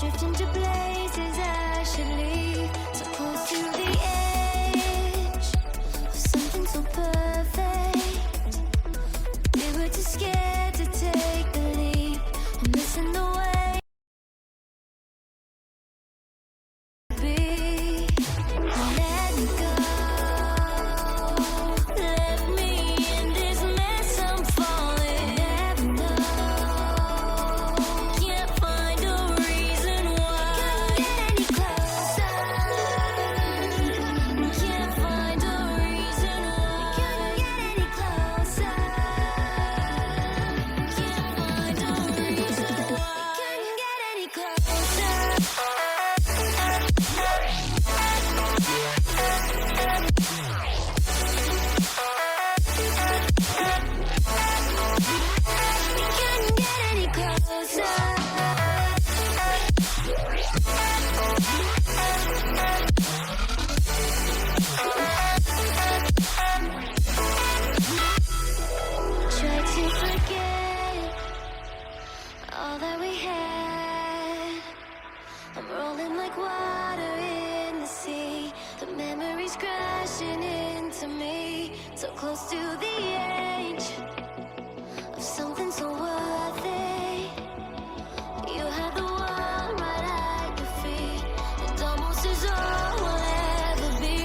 Drifting to places I should leave, so close to the edge of something so perfect. We were too scared to take the leap. I'm missing the way. Let me go. Left me in this mess. I'm falling. Never know. Can't find a reason why. Can't get any closer. Can't find a reason why. Can't get any closer. Can't find a reason why. Can't get any closer. Can't get any closer. Try to forget all that we had. I'm rolling like water in the sea. The memories crashing into me. So close to the edge of something so worthy. You had the world right at your feet. It almost is all we'll ever be.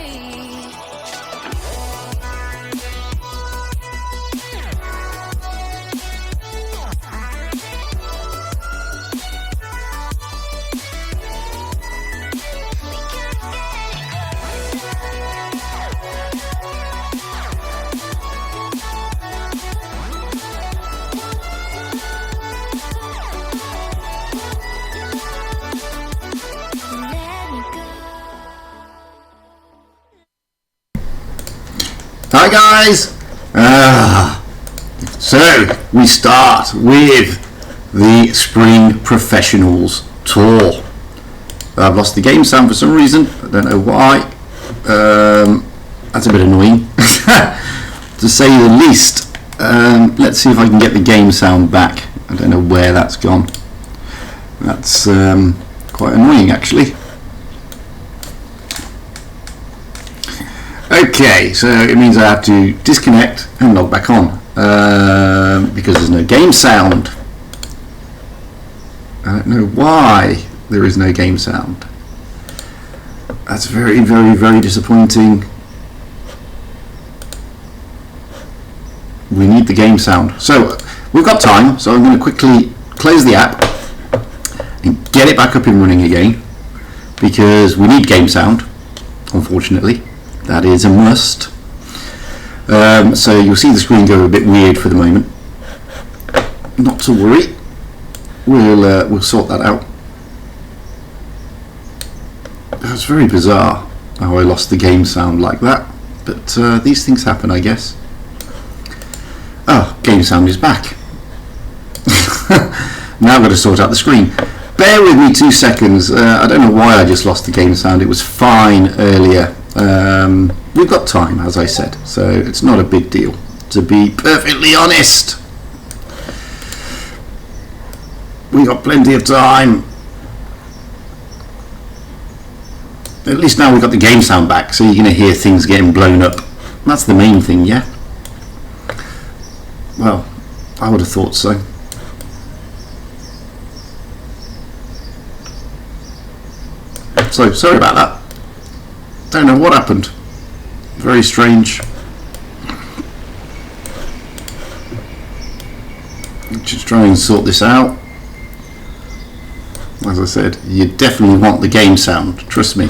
We can't get any Let me go. Hi guys! So we start with the Spring Professionals Tour. I've lost the game sound for some reason, I don't know why. That's a bit annoying to say the least. Let's see if I can get the game sound back. I don't know where that's gone. That's quite annoying actually. Okay, so it means I have to disconnect and log back on because there's no game sound. I don't know why there is no game sound. That's very, very, very disappointing. We need the game sound. So we've got time, so I'm going to quickly close the app and get it back up and running again because we need game sound, unfortunately. That is a must. So you'll see the screen go a bit weird for the moment. Not to worry, we'll sort that out. That's very bizarre how I lost the game sound like that, but these things happen, I guess. Oh, game sound is back. Now I've got to sort out the screen. Bear with me 2 seconds. I don't know why I just lost the game sound. It was fine earlier. We've got time, as I said, so it's not a big deal, to be perfectly honest. We got plenty of time. At least now we've got the game sound back, so you're going to hear things getting blown up. That's the main thing, yeah? Well, I would have thought so. So, sorry about that. Don't know what happened. Very strange. Just try and sort this out. As I said, you definitely want the game sound, trust me.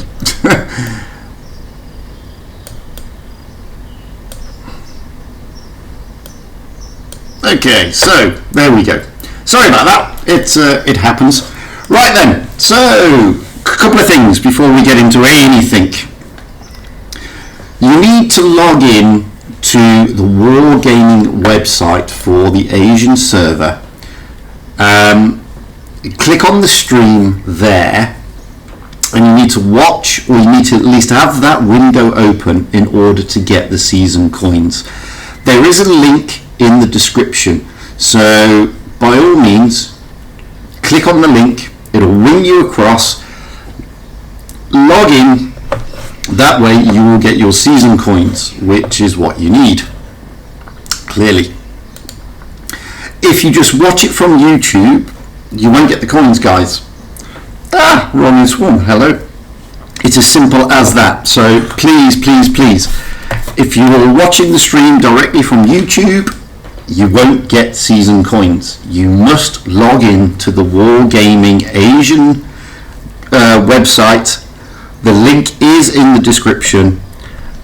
Okay, so there we go. Sorry about that. It happens. Right then. So a couple of things before we get into anything. You need to log in to the Wargaming website for the Asian server. Click on the stream there, and you need to watch, or you need to at least have that window open in order to get the season coins. There is a link in the description, so by all means click on the link It'll wing you across. Log in. That way you will get your season coins, which is what you need. Clearly. If you just watch it from YouTube, you won't get the coins, guys. Ronnie Swan, hello. It's as simple as that. So please, please, please, if you are watching the stream directly from YouTube, you won't get season coins. You must log in to the Wargaming Asian website. The link is in the description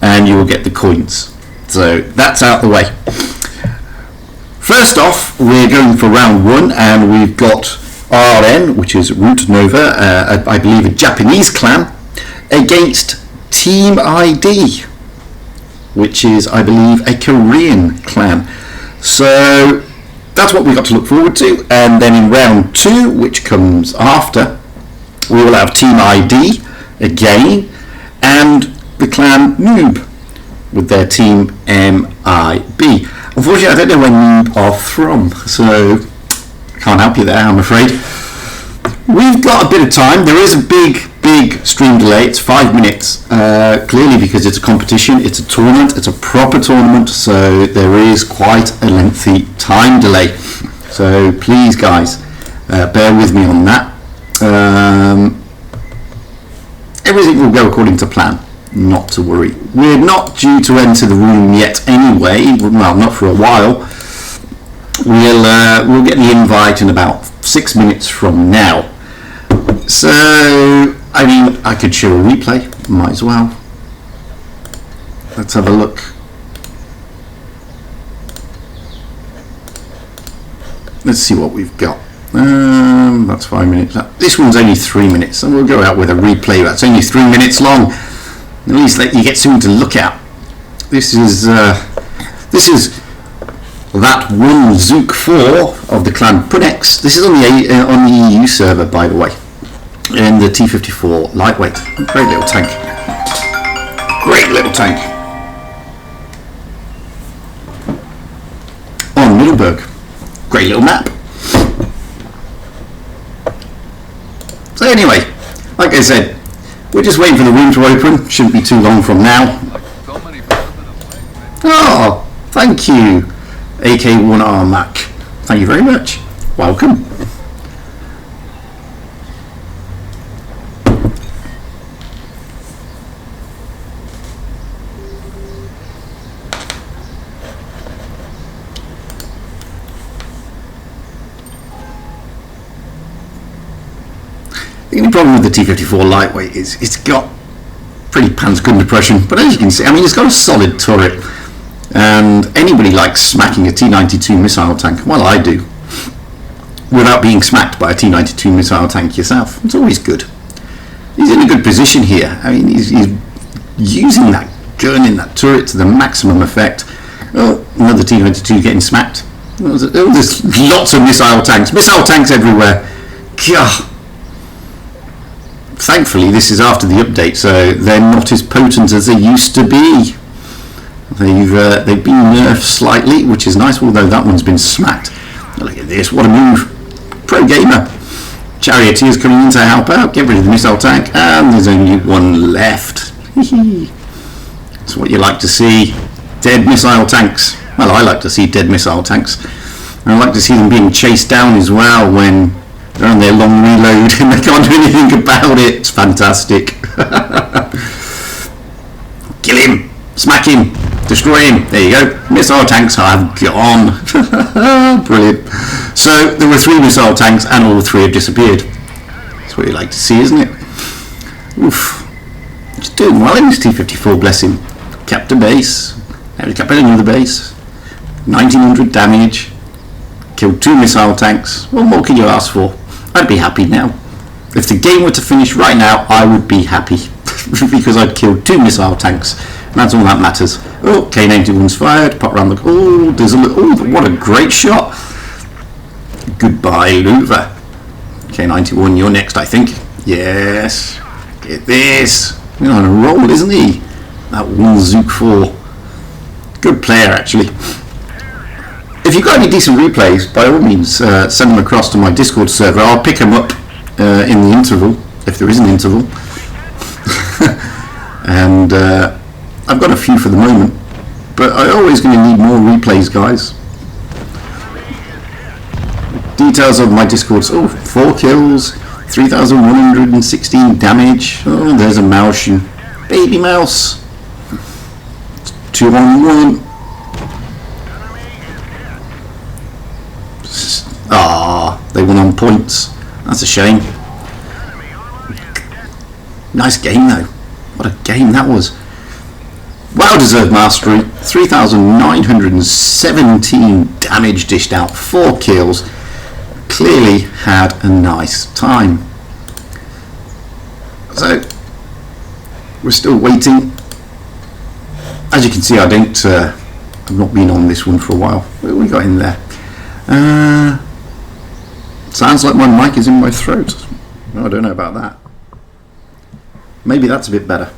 and you will get the coins. So that's out the way. First off, we're going for round 1 and we've got RN, which is Rote Nova, I believe a Japanese clan, against Team ID, which is, I believe, a Korean clan. So that's what we've got to look forward to. And then in round 2, which comes after, we will have Team ID again, and the clan Noob with their Team MIB. Unfortunately, I don't know where Noob are from, so I can't help you there, I'm afraid. We've got a bit of time. There is a big stream delay. It's 5 minutes, clearly because it's a competition, it's a tournament, it's a proper tournament, so there is quite a lengthy time delay. So please, guys, bear with me on that. Everything will go according to plan, not to worry. We're not due to enter the room yet anyway, well, not for a while. We'll get the invite in about 6 minutes from now. So, I mean, I could show a replay, might as well. Let's have a look. Let's see what we've got. That's 5 minutes. This one's only 3 minutes, so we'll go out with a replay that's only 3 minutes long. At least let you get something to look at. This is that one Zook 4 of the clan Punex. This is on the EU server, by the way, in the T-54 lightweight. Great little tank. Great little tank. On Middleburg. Great little map. So anyway, like I said, we're just waiting for the room to open. Shouldn't be too long from now. Oh, thank you, AK1R Mac. Thank you very much. Welcome. The only problem with the T-54 lightweight is it's got pretty pants gun depression, but as you can see, I mean, it's got a solid turret, and anybody likes smacking a T-92 missile tank. Well, I do, without being smacked by a T-92 missile tank yourself. It's always good. He's in a good position here. I mean, he's using that gun in that turret to the maximum effect. Oh, another T-92 getting smacked. Oh, there's lots of missile tanks everywhere. Gah. Thankfully, this is after the update, so they're not as potent as they used to be. They've been nerfed slightly, which is nice, although that one's been smacked. Look at this, what a move. Pro gamer. Charioteers coming in to help out, get rid of the missile tank, and there's only one left. That's what you like to see. Dead missile tanks. Well, I like to see dead missile tanks. I like to see them being chased down as well when they're on their long reload and they can't do anything about it. It's fantastic. Kill him, smack him, destroy him. There you go. Missile tanks have gone. Brilliant. So there were 3 missile tanks and all 3 have disappeared. That's what you like to see, isn't it? Oof. He's doing well in his T-54, bless him. Capped a base. Capped another base. 1900 damage. Killed 2 missile tanks. What more can you ask for? I'd be happy now. If the game were to finish right now, I would be happy because I'd killed 2 missile tanks. And that's all that matters. Oh, K91's fired. Pop around the. Oh, there's a little. Oh, what a great shot! Goodbye, Luva. K91, you're next, I think. Yes. Get this. He's on a roll, isn't he? That one Zook 4. Good player, actually. If you've got any decent replays, by all means, send them across to my Discord server. I'll pick them up in the interval, if there is an interval. And I've got a few for the moment, but I'm always going to need more replays, guys. Details of my Discord. Oh, 4 kills, 3,116 damage. Oh, there's a mouse, you baby mouse. 2 on 1. Ah, they won on points. That's a shame. Nice game though. What a game that was. Well deserved mastery. 3,917 damage dished out. 4 kills. Clearly had a nice time. So we're still waiting. As you can see, I've not been on this one for a while. What we got in there? Sounds like my mic is in my throat. I don't know about that. Maybe that's a bit better.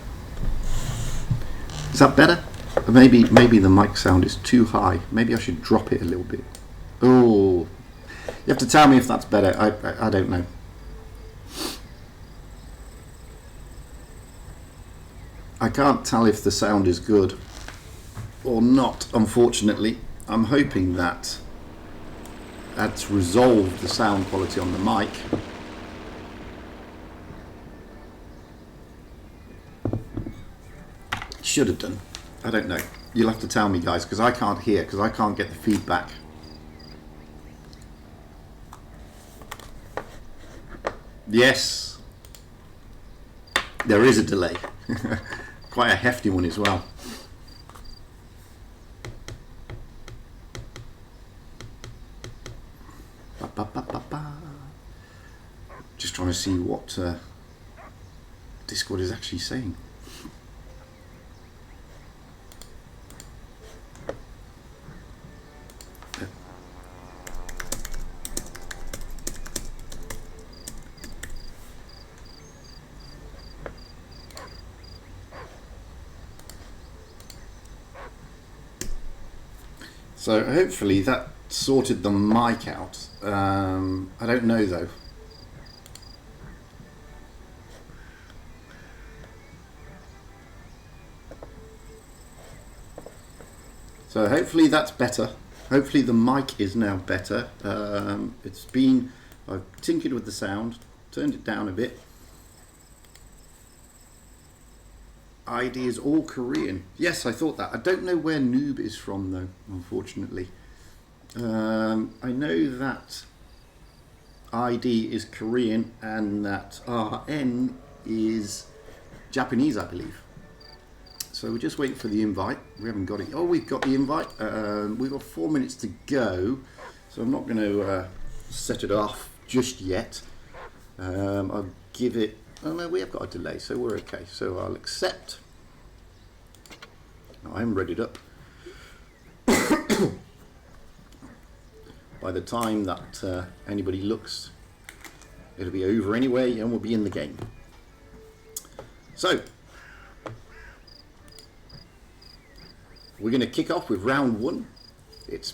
Is that better? Maybe the mic sound is too high. Maybe I should drop it a little bit. Oh, you have to tell me if that's better. I don't know. I can't tell if the sound is good or not, unfortunately. I'm hoping that that's resolved the sound quality on the mic. Should have done. I don't know. You'll have to tell me, guys, because I can't hear, because I can't get the feedback. Yes, there is a delay. Quite a hefty one as well. Just trying to see what Discord is actually saying. So hopefully that sorted the mic out. I don't know though. So hopefully that's better. Hopefully the mic is now better. I've tinkered with the sound, turned it down a bit. ID is all Korean. Yes, I thought that. I don't know where Noob is from though, unfortunately. I know that ID is Korean and that RN is Japanese, I believe. So we're just waiting for the invite. We haven't got it. Oh, we've got the invite. We've got 4 minutes to go. So I'm not going to set it off just yet. I'll give it... Oh no, we have got a delay, so we're okay. So I'll accept. I'm readied up. By the time that anybody looks, it'll be over anyway, and we'll be in the game. So we're going to kick off with round 1. It's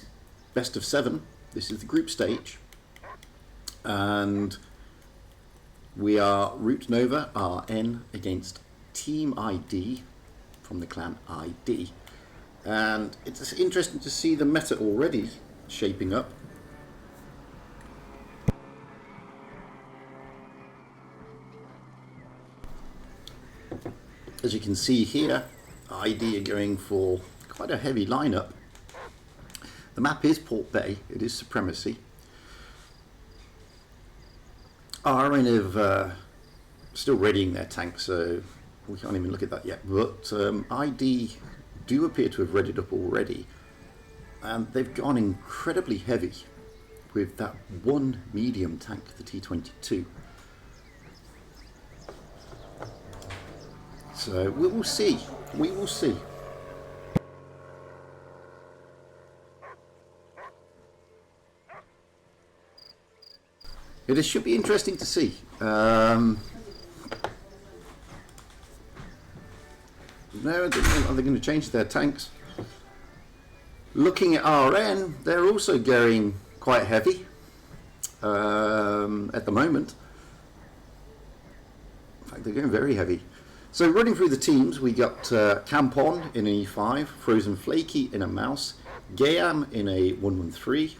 best of 7. This is the group stage, and we are Root Nova RN against Team ID from the clan ID, and it's interesting to see the meta already shaping up. As you can see here, ID are going for quite a heavy lineup. The map is Port Bay, it is Supremacy. RN have still readying their tanks, so we can't even look at that yet. But ID do appear to have readied up already, and they've gone incredibly heavy with that one medium tank, the T-22. So we will see. We will see. It should be interesting to see. No, I don't know. Are they going to change their tanks? Looking at RN, they're also going quite heavy at the moment. They're going very heavy. So running through the teams, we got Campon in an E5, Frozen Flaky in a mouse, Gayam in a 113,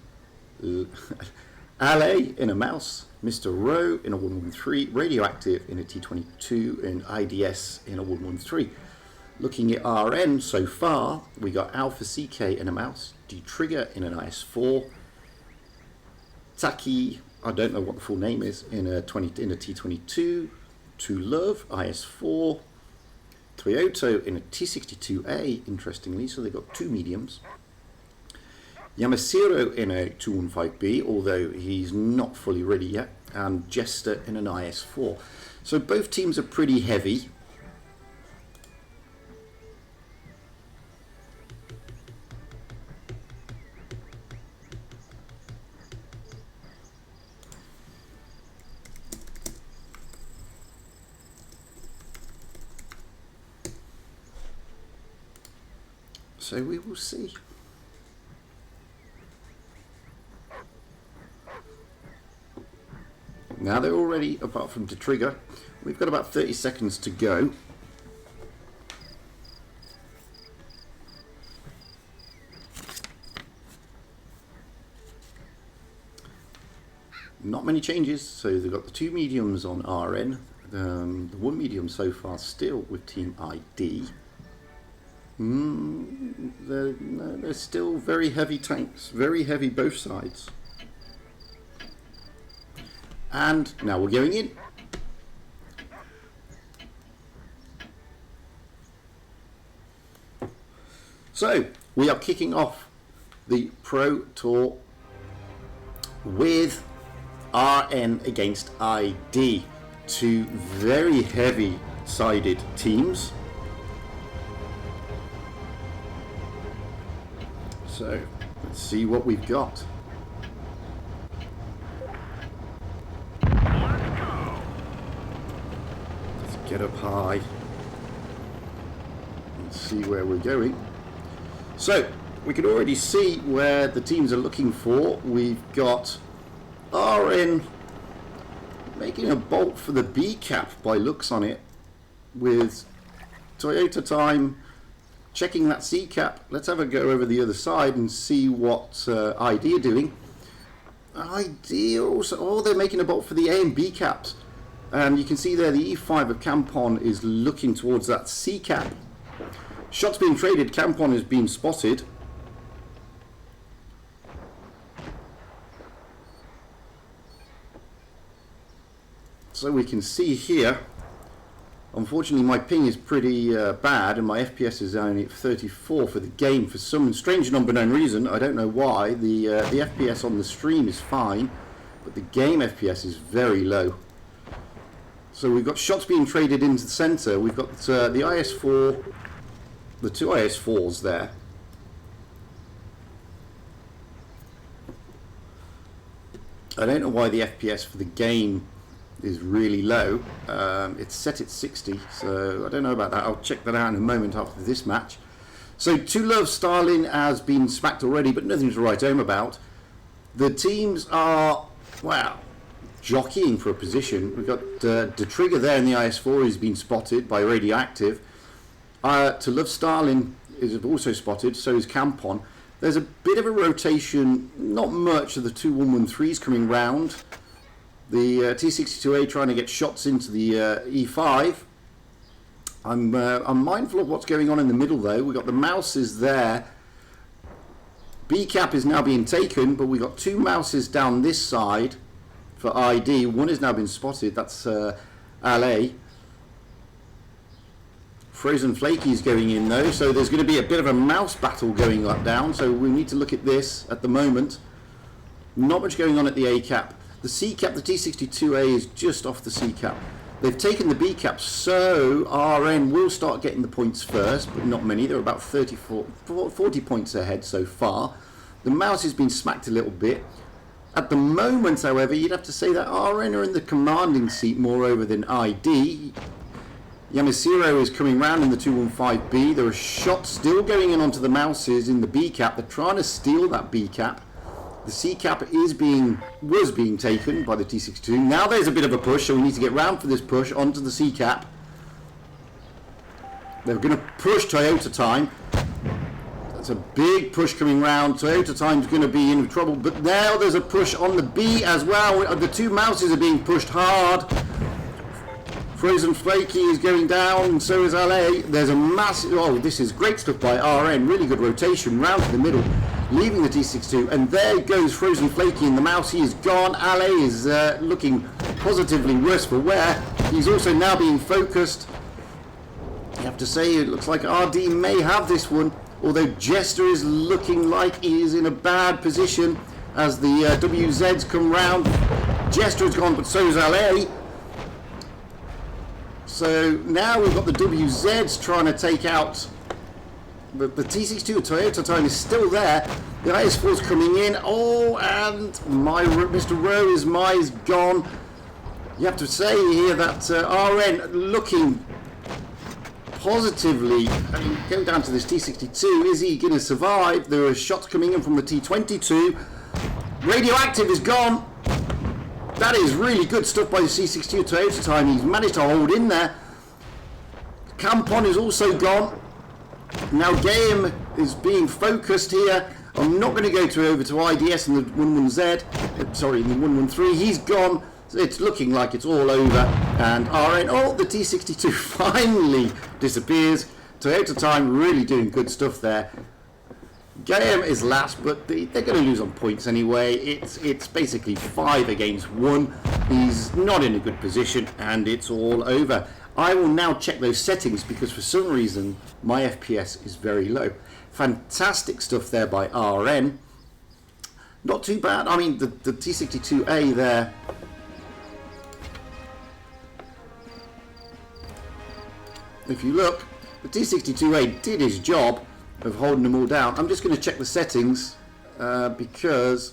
Ale in a mouse, Mr. Rowe in a 113, Radioactive in a T22, and IDS in a 113. Looking at RN so far, we got Alpha CK in a mouse, D-Trigger in an IS4, Taki, I don't know what the full name is, in a T22, To Love, IS4, Toyota in a T62A, interestingly, so they've got two mediums. Yamasiro in a 215B, although he's not fully ready yet, and Jester in an IS4. So both teams are pretty heavy. So we will see. Now they're all ready, apart from the trigger. We've got about 30 seconds to go. Not many changes, so they've got the two mediums on RN. The one medium so far still with Team ID. They're still very heavy tanks, very heavy both sides. And now we're going in. So we are kicking off the Pro Tour with RN against ID, two very heavy sided teams. So let's see what we've got. Let's get up high and see where we're going. So we can already see where the teams are looking for. We've got RN making a bolt for the B cap by looks on it, with Toyota Time checking that C cap. Let's have a go over the other side and see what ID are doing. ID also, they're making a bolt for the A and B caps, and you can see there the E5 of Campon is looking towards that C cap. Shots being traded. Campon has been spotted. So we can see here, unfortunately my ping is pretty bad, and my FPS is only at 34 for the game for some strange and unbeknown reason. I don't know why. The FPS on the stream is fine, but the game FPS is very low. So we've got shots being traded into the center. We've got the IS4, the two IS4s there. I don't know why the FPS for the game is really low. It's set at 60, so I don't know about that. I'll check that out in a moment after this match. So To Love Starlin has been smacked already, but nothing to write home about. The teams are, wow, jockeying for a position. We've got the trigger there in the IS4 has been spotted by Radioactive. To Love Starlin is also spotted, so is Campon. There's a bit of a rotation, not much of the two 113s coming round. The T62A trying to get shots into the E5. I'm mindful of what's going on in the middle though. We've got the mouses there. B cap is now being taken, but we've got two mouses down this side for ID. One has now been spotted, that's LA. Frozen Flaky is going in though, so there's going to be a bit of a mouse battle going down, so we need to look at this at the moment. Not much going on at the A cap. The C cap, the T62A is just off the C cap. They've taken the B cap, so RN will start getting the points first, but not many. They're about 40 points ahead so far. The mouse has been smacked a little bit. At the moment, however, you'd have to say that RN are in the commanding seat moreover than ID. Yamasiro is coming round in the 215B. There are shots still going in onto the mouses in the B cap. They're trying to steal that B cap. The C cap was being taken by the T62. Now there's a bit of a push, so we need to get round for this push onto the C cap. They're going to push Toyota Time. That's a big push coming round. Toyota Time's going to be in trouble, but now there's a push on the B as well. The two mouses are being pushed hard. Frozen Flaky is going down, and so is LA. There's a massive... Oh, this is great stuff by RN. Really good rotation round to the middle, leaving the T62. And there goes Frozen Flaky in the mouse. He is gone. LA is looking positively worse for wear. He's also now being focused. You have to say, it looks like RD may have this one. Although Jester is looking like he is in a bad position as the WZs come round. Jester has gone, but so is LA. So now we've got the WZs trying to take out, but the T62 Toyota Time is still there. The IS4 is coming in. Oh, and Mr. Rowe is gone. You have to say here that RN looking positively. I mean, going down to this T62, is he going to survive? There are shots coming in from the T22. Radioactive is gone. That is really good stuff by the C62 Toyota Time. He's managed to hold in there. Campon is also gone. Now Game is being focused here. I'm not going to go over to IDS and the 11Z. Sorry, the 113. He's gone. It's looking like it's all over. And RN, oh, the T62 finally disappears. Toyota Time really doing good stuff there. Game is last, but they're going to lose on points anyway. It's basically 5 against 1. He's not in a good position, and it's all over. I will now check those settings because for some reason my FPS is very low. Fantastic stuff there by RN. Not too bad. I mean, the T62A there. If you look, the T62A did his job of holding them all down. I'm just going to check the settings because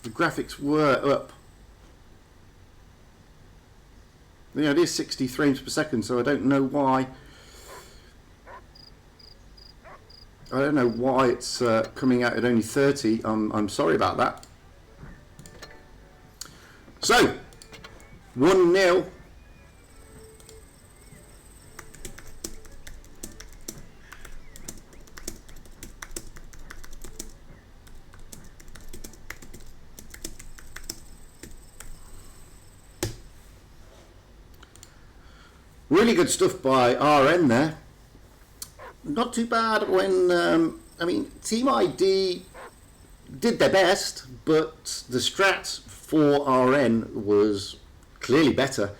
the graphics were up. Yeah, it is 60 frames per second, so I don't know why. I don't know why it's coming out at only 30. I'm sorry about that. So 1-0. Really good stuff by RN there. Not too bad when, I mean, Team ID did their best, but the strat for RN was clearly better.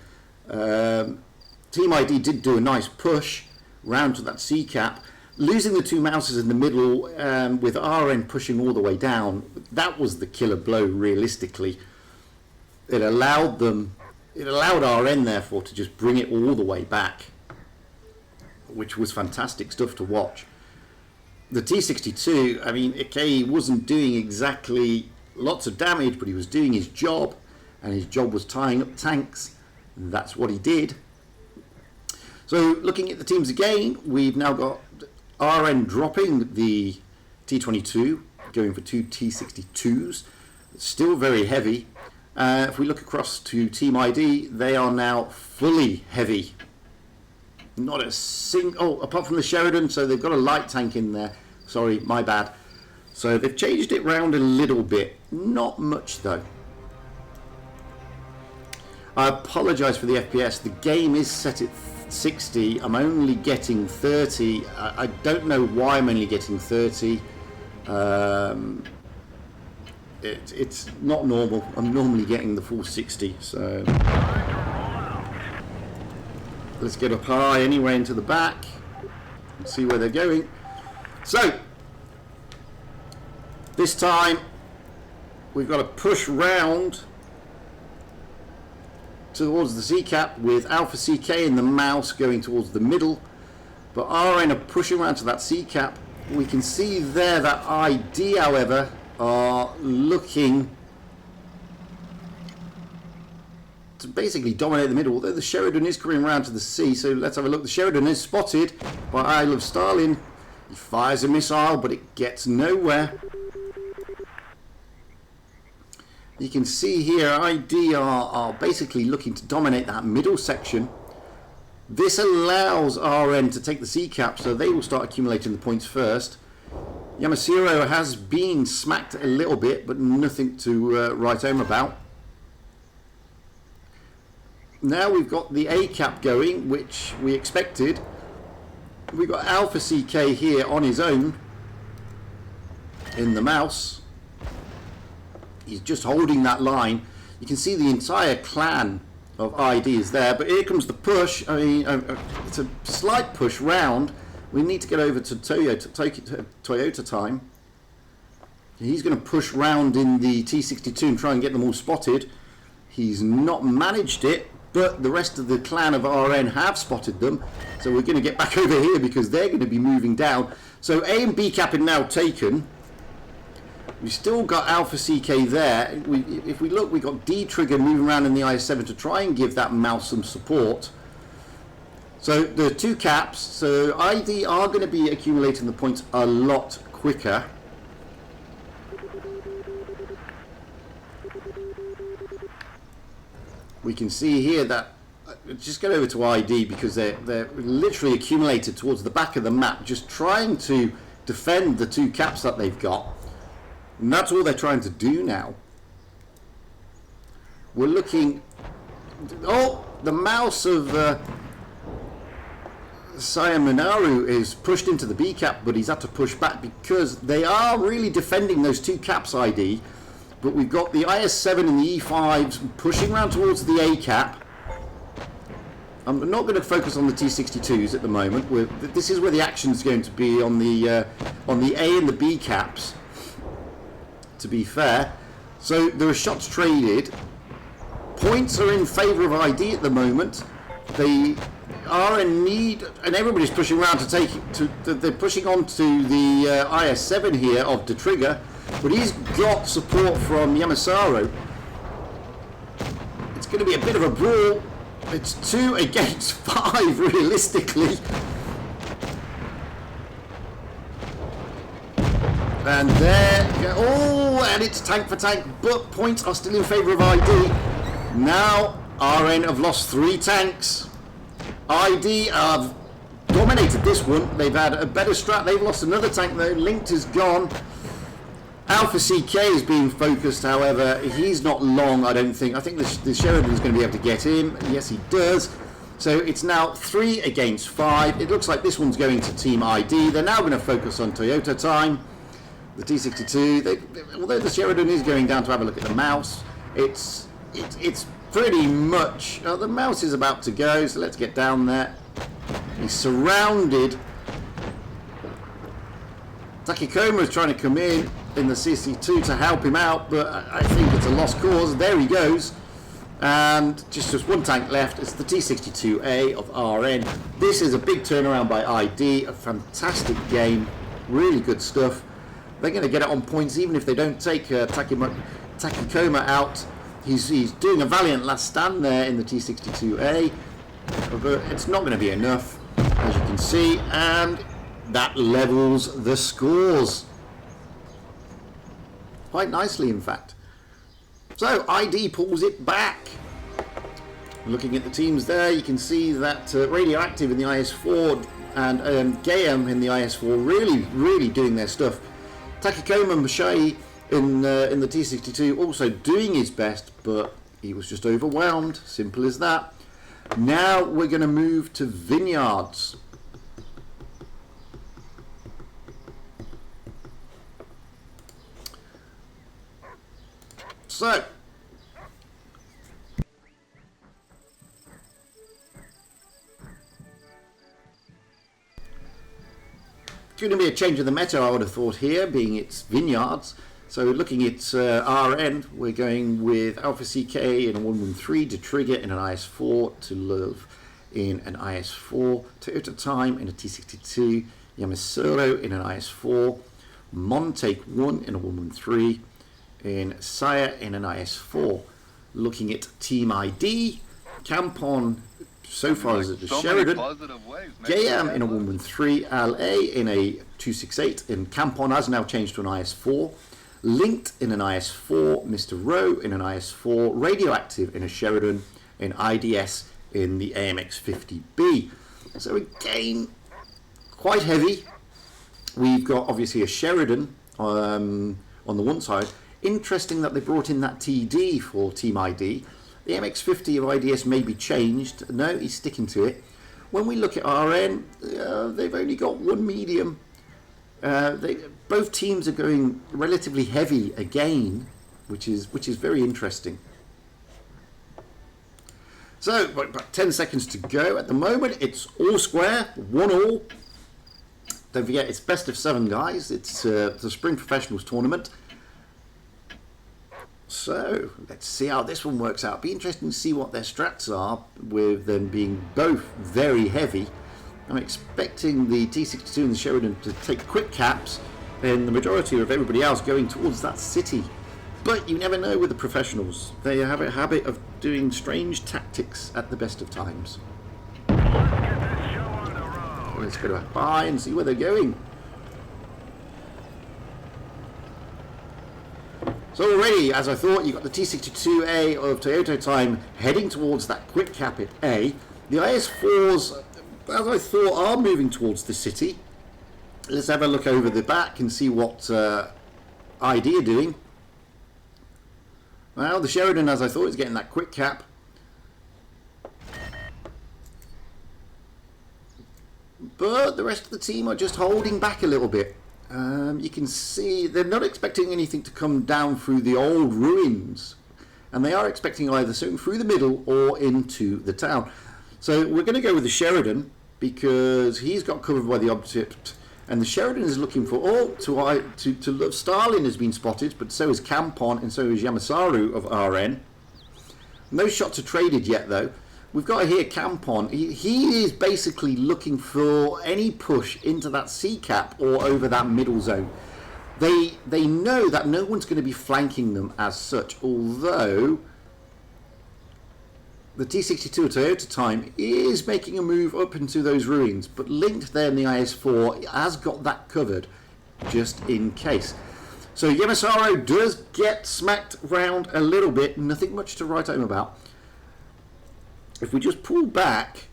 Team ID did do a nice push round to that C cap, losing the two mouses in the middle with RN pushing all the way down. That was the killer blow realistically. It allowed RN therefore to just bring it all the way back, which was fantastic stuff to watch. The T62, I mean, he wasn't doing exactly lots of damage, but he was doing his job, and his job was tying up tanks. And that's what he did. So looking at the teams again, we've now got RN dropping the T22, going for 2 T62s. It's still very heavy. If we look across to Team ID, they are now fully heavy. Not a single... Oh, apart from the Sheridan, so they've got a light tank in there. Sorry, my bad. So they've changed it round a little bit. Not much, though. I apologise for the FPS. The game is set at 60. I'm only getting 30. I don't know why I'm only getting 30. It's not normal. I'm normally getting the full 60, so let's get up high anyway into the back and see where they're going. So this time we've got to push round towards the C cap with Alpha CK and the mouse going towards the middle, but RN are pushing around to that C cap. We can see there that ID, however, are looking to basically dominate the middle, although the Sheridan is coming around to the C. So let's have a look. The Sheridan is spotted by Isle of Stalin. He fires a missile, but it gets nowhere. You can see here ID are basically looking to dominate that middle section. This allows RN to take the C cap, so they will start accumulating the points first. Yamasiro has been smacked a little bit, but nothing to write home about. Now we've got the A cap going, which we expected. We've got Alpha CK here on his own in the mouse. He's just holding that line. You can see the entire clan of ID is there, but here comes the push. I mean, it's a slight push round. We need to get over to Toyota time. He's going to push round in the T62 and try and get them all spotted. He's not managed it, but the rest of the clan of RN have spotted them. So we're going to get back over here because they're going to be moving down. So A and B cap are now taken. We've still got Alpha CK there. If we look, we've got D trigger moving around in the IS-7 to try and give that mouse some support. So the two caps, so ID are going to be accumulating the points a lot quicker. We can see here that, just get over to ID because they're literally accumulated towards the back of the map, just trying to defend the two caps that they've got. And that's all they're trying to do now. We're looking... Oh, the mouse of Sayaminaru is pushed into the B cap, but he's had to push back because they are really defending those two caps ID. But we've got the IS-7 and the E5s pushing around towards the A cap. I'm not going to focus on the T62s at the moment. This is where the action is going to be on the A and the B caps, to be fair. So there are shots traded. Points are in favour of ID at the moment. They are in need, and everybody's pushing around to take they're pushing on to the IS-7 here of the trigger, but he's got support from Yamasaro. It's going to be a bit of a brawl. It's 2 against 5 realistically. And there, oh, and it's tank for tank, but points are still in favour of ID. Now RN have lost 3 tanks. ID have dominated this one. They've had a better strat. They've lost another tank though. Linked is gone. Alpha CK is being focused, however. He's not long, I don't think. I think the Sheridan's going to be able to get him. Yes, he does. So it's now 3 against 5. It looks like this one's going to Team ID. They're now going to focus on Toyota time. The T62, although the Sheridan is going down to have a look at the mouse, it's pretty much, the mouse is about to go, so let's get down there. He's surrounded. Takikoma is trying to come in the CC2 to help him out, but I think it's a lost cause. There he goes. And just 1 tank left. It's the T62A of RN. This is a big turnaround by ID, a fantastic game, really good stuff. They're going to get it on points even if they don't take Takikoma out. He's doing a valiant last stand there in the T62A, but it's not going to be enough, as you can see, and that levels the scores quite nicely, in fact. So ID pulls it back. Looking at the teams there, you can see that Radioactive in the IS-4 and Gayam in the IS-4 really doing their stuff. Takikoma Mashai in the T62 also doing his best, but he was just overwhelmed. Simple as that. Now we're going to move to Vineyards. So it's going to be a change of the meta, I would have thought, here, being it's Vineyards. So looking at RN, we're going with Alpha CK in a 113, to Trigger in an IS-4, to Love in an IS-4, Toyota Time in a T62, Yamasuro in an IS-4, Montake 1 in a 113, in Saya in an IS-4. Looking at Team ID, Campon so far as the so Sheridan. many positive ways. JM in a 113, LA in a 268, and Campon has now changed to an IS4. Linked in an IS4, Mr. Rowe in an IS4, Radioactive in a Sheridan, in IDS in the AMX50B. So again, quite heavy. We've got obviously a Sheridan on the one side. Interesting that they brought in that TD for Team ID. The MX50 of IDS may be changed. No, he's sticking to it. When we look at RN, they've only got one medium. Both teams are going relatively heavy again, which is very interesting. So, about 10 seconds to go. At the moment, it's all square, 1-all. Don't forget, it's best of 7, guys. It's the Spring Professionals tournament. So, let's see how this one works out. Be interesting to see what their strats are, with them being both very heavy. I'm expecting the T62 and the Sheridan to take quick caps, and the majority of everybody else going towards that city. But you never know with the professionals. They have a habit of doing strange tactics at the best of times. Let's go to by and see where they're going. So already, as I thought, you've got the T62A of Toyota Time heading towards that quick cap at A. The IS4s, as I thought, are moving towards the city. Let's have a look over the back and see what ID are doing. Well, the Sheridan, as I thought, is getting that quick cap. But the rest of the team are just holding back a little bit. You can see they're not expecting anything to come down through the old ruins. And they are expecting either something through the middle or into the town. So we're going to go with the Sheridan because he's got covered by the object. And the Sheridan is looking for to love. Stalin has been spotted, but so is Campon and so is Yamasaru of RN. No shots are traded yet, though. We've got here Campon. He is basically looking for any push into that C cap or over that middle zone. They know that no one's going to be flanking them as such, although the T62 Toyota Time is making a move up into those ruins, but linked there in the IS4 has got that covered just in case. So Yamasaru does get smacked round a little bit, nothing much to write home about. If we just pull back,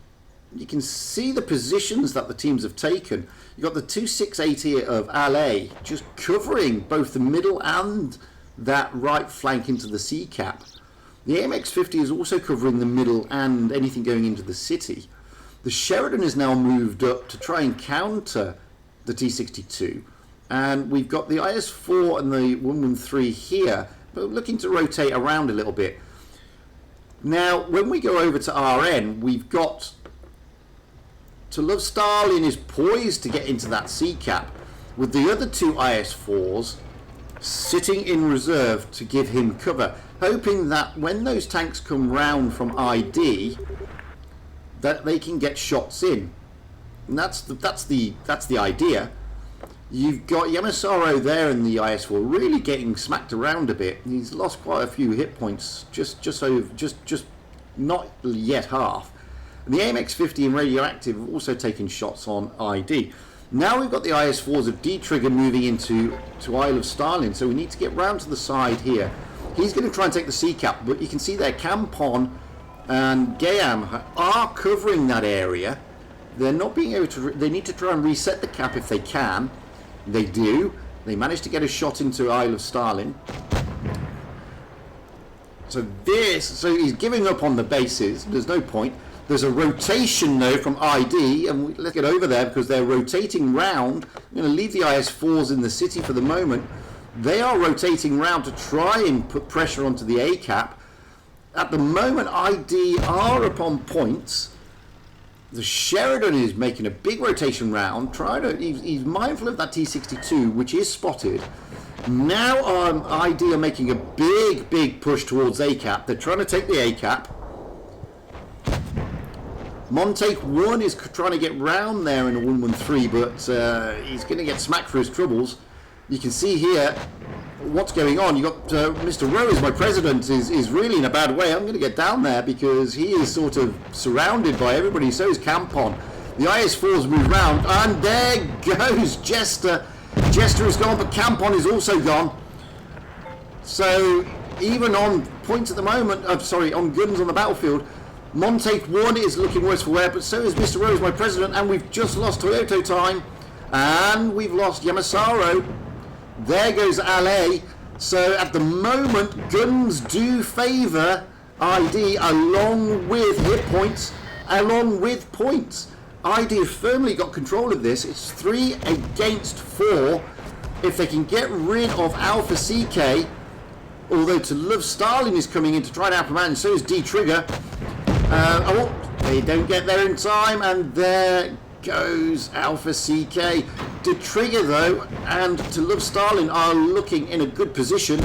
you can see the positions that the teams have taken. You've got the 268 here of LA just covering both the middle and that right flank into the C cap. The AMX50 is also covering the middle and anything going into the city. The Sheridan is now moved up to try and counter the T62. And we've got the IS4 and the 113 here, but looking to rotate around a little bit. Now, when we go over to RN, we've got To Love Stalin is poised to get into that C cap, with the other two IS4s sitting in reserve to give him cover, hoping that when those tanks come round from ID, that they can get shots in. And that's the idea. You've got Yamasaru there in the IS4 really getting smacked around a bit. He's lost quite a few hit points, just not yet half. And the AMX50 and Radioactive have also taken shots on ID. Now we've got the IS4s of D-Trigger moving into Isle of Stalin, so we need to get round to the side here. He's going to try and take the C cap, but you can see there Campon and Gayam are covering that area. They're not being able to. They need to try and reset the cap if they can. They do. They managed to get a shot into Isle of Stalin. So he's giving up on the bases. There's no point. There's a rotation though from ID, and let's get over there because they're rotating round. I'm going to leave the IS4s in the city for the moment. They are rotating round to try and put pressure onto the A cap. At the moment, ID are upon points. The Sheridan is making a big rotation round, he's mindful of that T62, which is spotted. Now ID are making a big push towards A-cap. They're trying to take the A-cap. Montake 1 is trying to get round there in a 113, but he's going to get smacked for his troubles. You can see here, what's going on. You got Mr. Rose, my president, is really in a bad way. I'm going to get down there because he is sort of surrounded by everybody. So is Campon. The IS4's moved round, and there goes Jester. Jester is gone, but Campon is also gone. So even on points at the moment, on guns on the battlefield, Montake 1 is looking worse for wear, but so is Mr. Rose, my president, and we've just lost Toyota time, and we've lost Yamasaro. There goes LA. So at the moment, guns do favour ID along with hit points, along with points. ID have firmly got control of this. It's 3 against 4. If they can get rid of Alpha CK, although To Love Stalin is coming in to try and outman, and so is D-Trigger. They don't get there in time, and there goes Alpha CK. D-Trigger though and To Love Stalin are looking in a good position.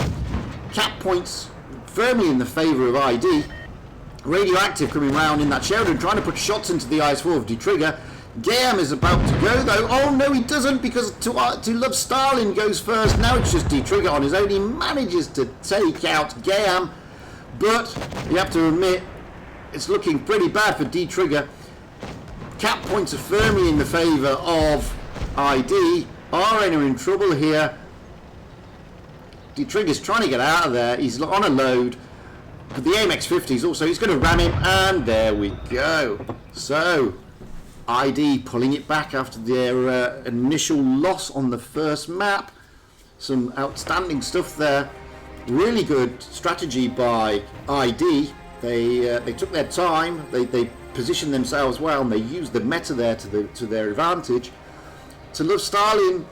Cap points firmly in the favour of ID. Radioactive coming round in that Sheridan, trying to put shots into the IS-4 of D-Trigger. Gayam is about to go though. Oh no, he doesn't, because To Love Stalin goes first. Now it's just D-Trigger on his own. He manages to take out Gayam, but you have to admit it's looking pretty bad for D-Trigger. Cap points are firmly in the favour of ID. RN are in trouble here. D-Trigger's trying to get out of there. He's on a load. But the AMX-50s also, he's going to ram him, and there we go. So ID pulling it back after their initial loss on the first map. Some outstanding stuff there. Really good strategy by ID. They took their time. They positioned themselves well, and they used the meta there to their advantage. To Love Stalin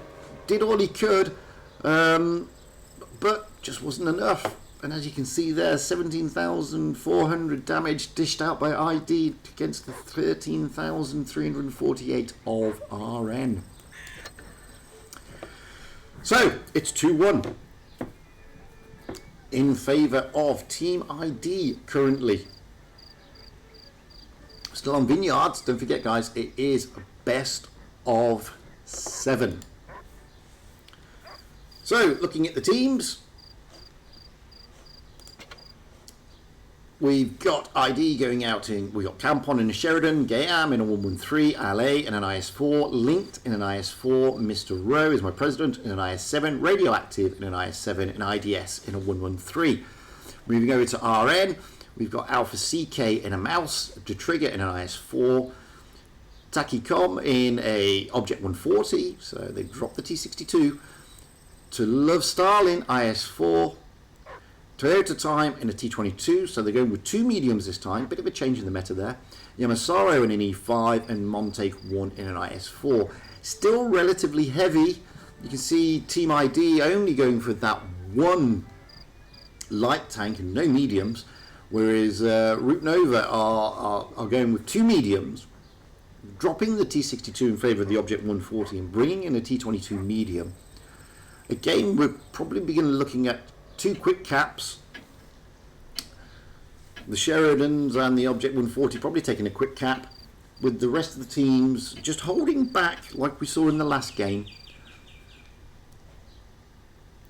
did all he could, but just wasn't enough. And as you can see there, 17,400 damage dished out by ID against the 13,348 of RN. So it's 2-1 in favour of Team ID currently. Still on Vineyards. Don't forget, guys, it is best of 7. So looking at the teams, we've got ID going out in, we've got Campon in a Sheridan, Gayam in a 113, LA in an IS4, Linked in an IS4, Mr. Rowe is my president in an IS7, Radioactive in an IS7, and IDS in a 113. Moving over to RN, we've got Alpha CK in a Mouse, D-Trigger in an IS4, Takicom in a Object 140, so they dropped the T62, To Love Stalin IS4, Toyota Time in a T22, so they're going with 2 mediums this time. Bit of a change in the meta there. Yamasaro in an E5 and Montake 1 in an IS4. Still relatively heavy. You can see Team ID only going for that 1 light tank and no mediums, whereas Root Nova are going with 2 mediums, dropping the T62 in favour of the Object 140 and bringing in a T22 medium. Again, we're probably beginning looking at 2 quick caps. The Sheridans and the Object 140 probably taking a quick cap, with the rest of the teams just holding back like we saw in the last game.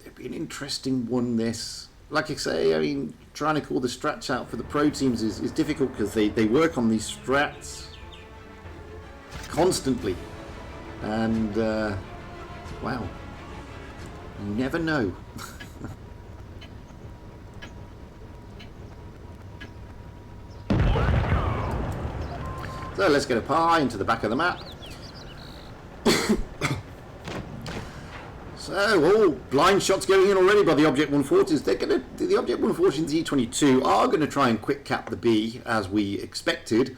It'd be an interesting one, this. Like I say, I mean, trying to call the strats out for the pro teams is difficult because they work on these strats constantly. And, wow, you never know. So let's get a pie into the back of the map. So, blind shots going in already by the Object 140s. The Object 140s and the E22 are going to try and quick cap the B as we expected.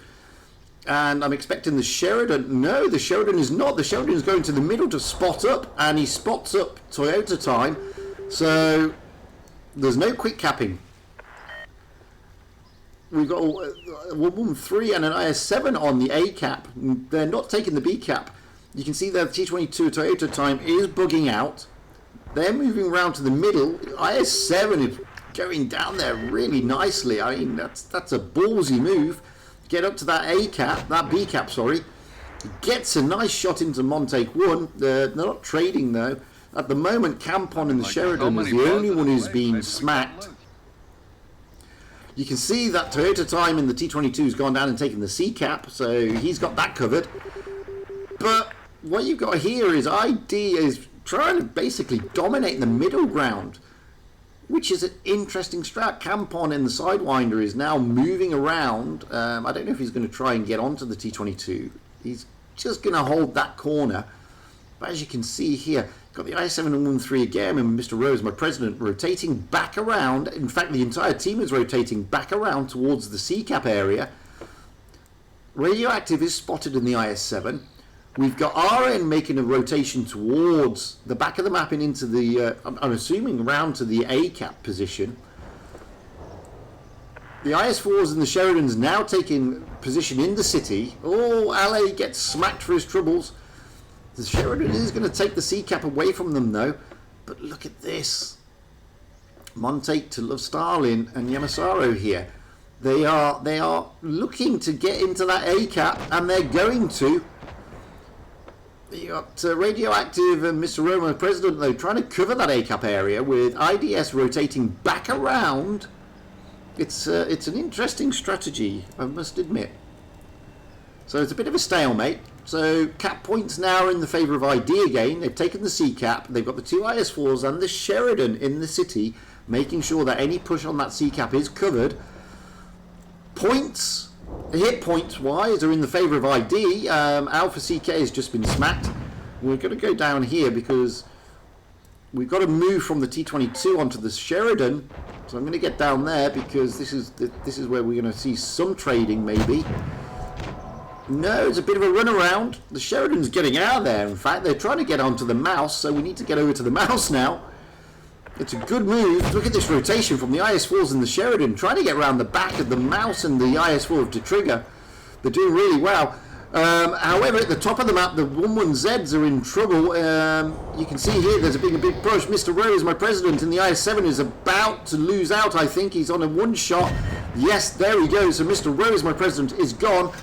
And I'm expecting the Sheridan. No, the Sheridan is not. The Sheridan is going to the middle to spot up, and he spots up Toyota Time. So there's no quick capping. We've got a 113 and an IS7 on the A cap. They're not taking the B cap. You can see that the T22 Toyota Time is bugging out. They're moving around to the middle. IS7 is going down there really nicely. I mean, that's a ballsy move. Get up to that A cap, that B cap, sorry. Gets a nice shot into Montake 1. They're not trading though. At the moment, Campon in the Sheridan is the only one who's been smacked. You can see that Toyota Time in the T22 has gone down and taken the C cap, so he's got that covered. But what you've got here is ID is trying to basically dominate the middle ground, which is an interesting strat. Campon in the Sidewinder is now moving around. I don't know if he's going to try and get onto the T22. He's just going to hold that corner. But as you can see here, got the IS-7 and 1-3 again, and Mr. Rose, my president, rotating back around. In fact, the entire team is rotating back around towards the C-cap area. Radioactive is spotted in the IS-7. We've got RN making a rotation towards the back of the map and into the, I'm assuming, around to the A-cap position. The IS-4s and the Sheridans now taking position in the city. Oh, Ale gets smacked for his troubles. The Sheridan is going to take the C-cap away from them, though. But look at this. Montake to Love Stalin and Yamasaro here. They are looking to get into that A-cap, and they're going to. You got Radioactive and Mr. Roma, President, though, trying to cover that A-cap area with IDS rotating back around. It's an interesting strategy, I must admit. So it's a bit of a stalemate. So cap points now are in the favour of ID again. They've taken the C-cap. They've got the two IS-4s and the Sheridan in the city, making sure that any push on that C-cap is covered. Points, hit points wise, are in the favour of ID. Alpha CK has just been smacked. We're going to go down here because we've got to move from the T22 onto the Sheridan. So I'm going to get down there because this is where we're going to see some trading maybe. No, it's a bit of a runaround. The Sheridan's getting out of there. In fact, they're trying to get onto the Mouse, so we need to get over to the Mouse now. It's a good move. Look at this rotation from the IS-4s and the Sheridan, trying to get around the back of the Mouse and the IS-4 to trigger. They're doing really well. However, at the top of the map, the 1-1Zs are in trouble. You can see here there's a big push. Mr. Rose, my president, in the IS-7 is about to lose out, I think. He's on a one-shot. Yes, there he goes. So Mr. Rose, my president, is gone.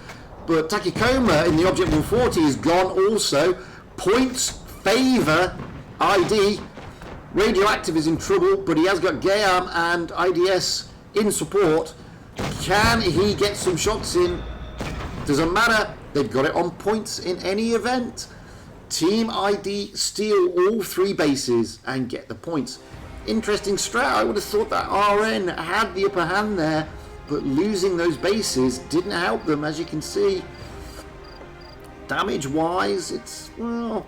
But Takikoma in the Object 140 is gone also. Points favour ID. Radioactive is in trouble, but he has got Gayam and IDS in support. Can he get some shots in? Doesn't matter. They've got it on points in any event. Team ID steal all three bases and get the points. Interesting strat. I would have thought that RN had the upper hand there, but losing those bases didn't help them, as you can see. Damage wise, it's not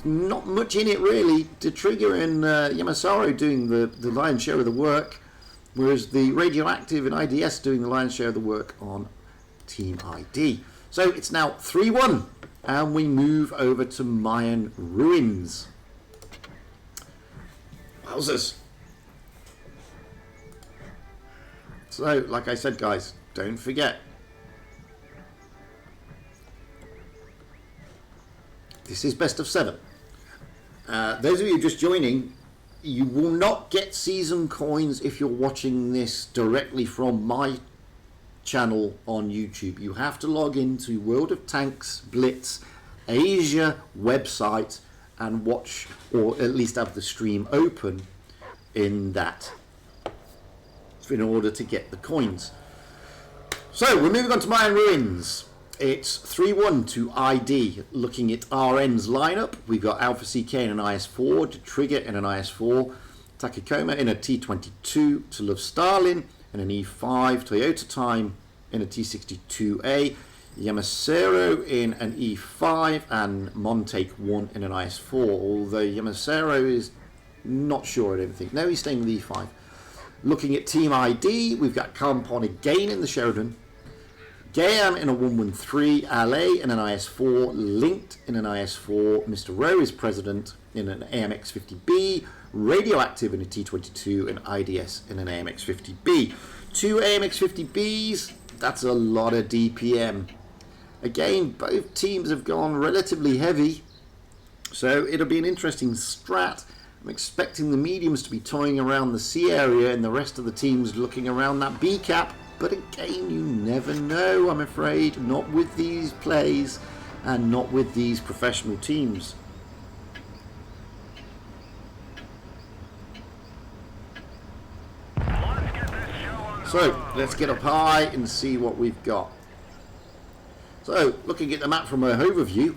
much in it really. De Trigger and Yamasaro doing the lion's share of the work, whereas the Radioactive and IDS doing the lion's share of the work on Team ID. So it's now 3-1, and we move over to Mayan Ruins. Wowzers. So, like I said, guys, don't forget, this is best of 7. Those of you just joining, you will not get season coins if you're watching this directly from my channel on YouTube. You have to log into World of Tanks Blitz Asia website and watch, or at least have the stream open in that, in order to get the coins. So we're moving on to Mayan Ruins. It's 3-1 to ID. Looking at RN's lineup, we've got Alpha CK in an IS-4, De Trigger in an IS-4, Takikoma in a T22, to Love Stalin in an E5, Toyota Time in a T62A, Yamasero in an E5, and Montake 1 in an IS-4, although Yamasero is not sure, I don't think. No, he's staying with E5. Looking at Team ID, we've got Kampon again in the Sheridan, Gayam in a 113, Ale in an IS-4, Linked in an IS-4, Mr. Rowe is president in an AMX-50B, Radioactive in a T22, and IDS in an AMX-50B. 2 AMX-50Bs, that's a lot of DPM. Again, both teams have gone relatively heavy, so it'll be an interesting strat. I'm expecting the mediums to be toying around the C area and the rest of the teams looking around that B cap. But again, you never know, I'm afraid. Not with these plays and not with these professional teams. So let's get up high and see what we've got. So looking at the map from an overview,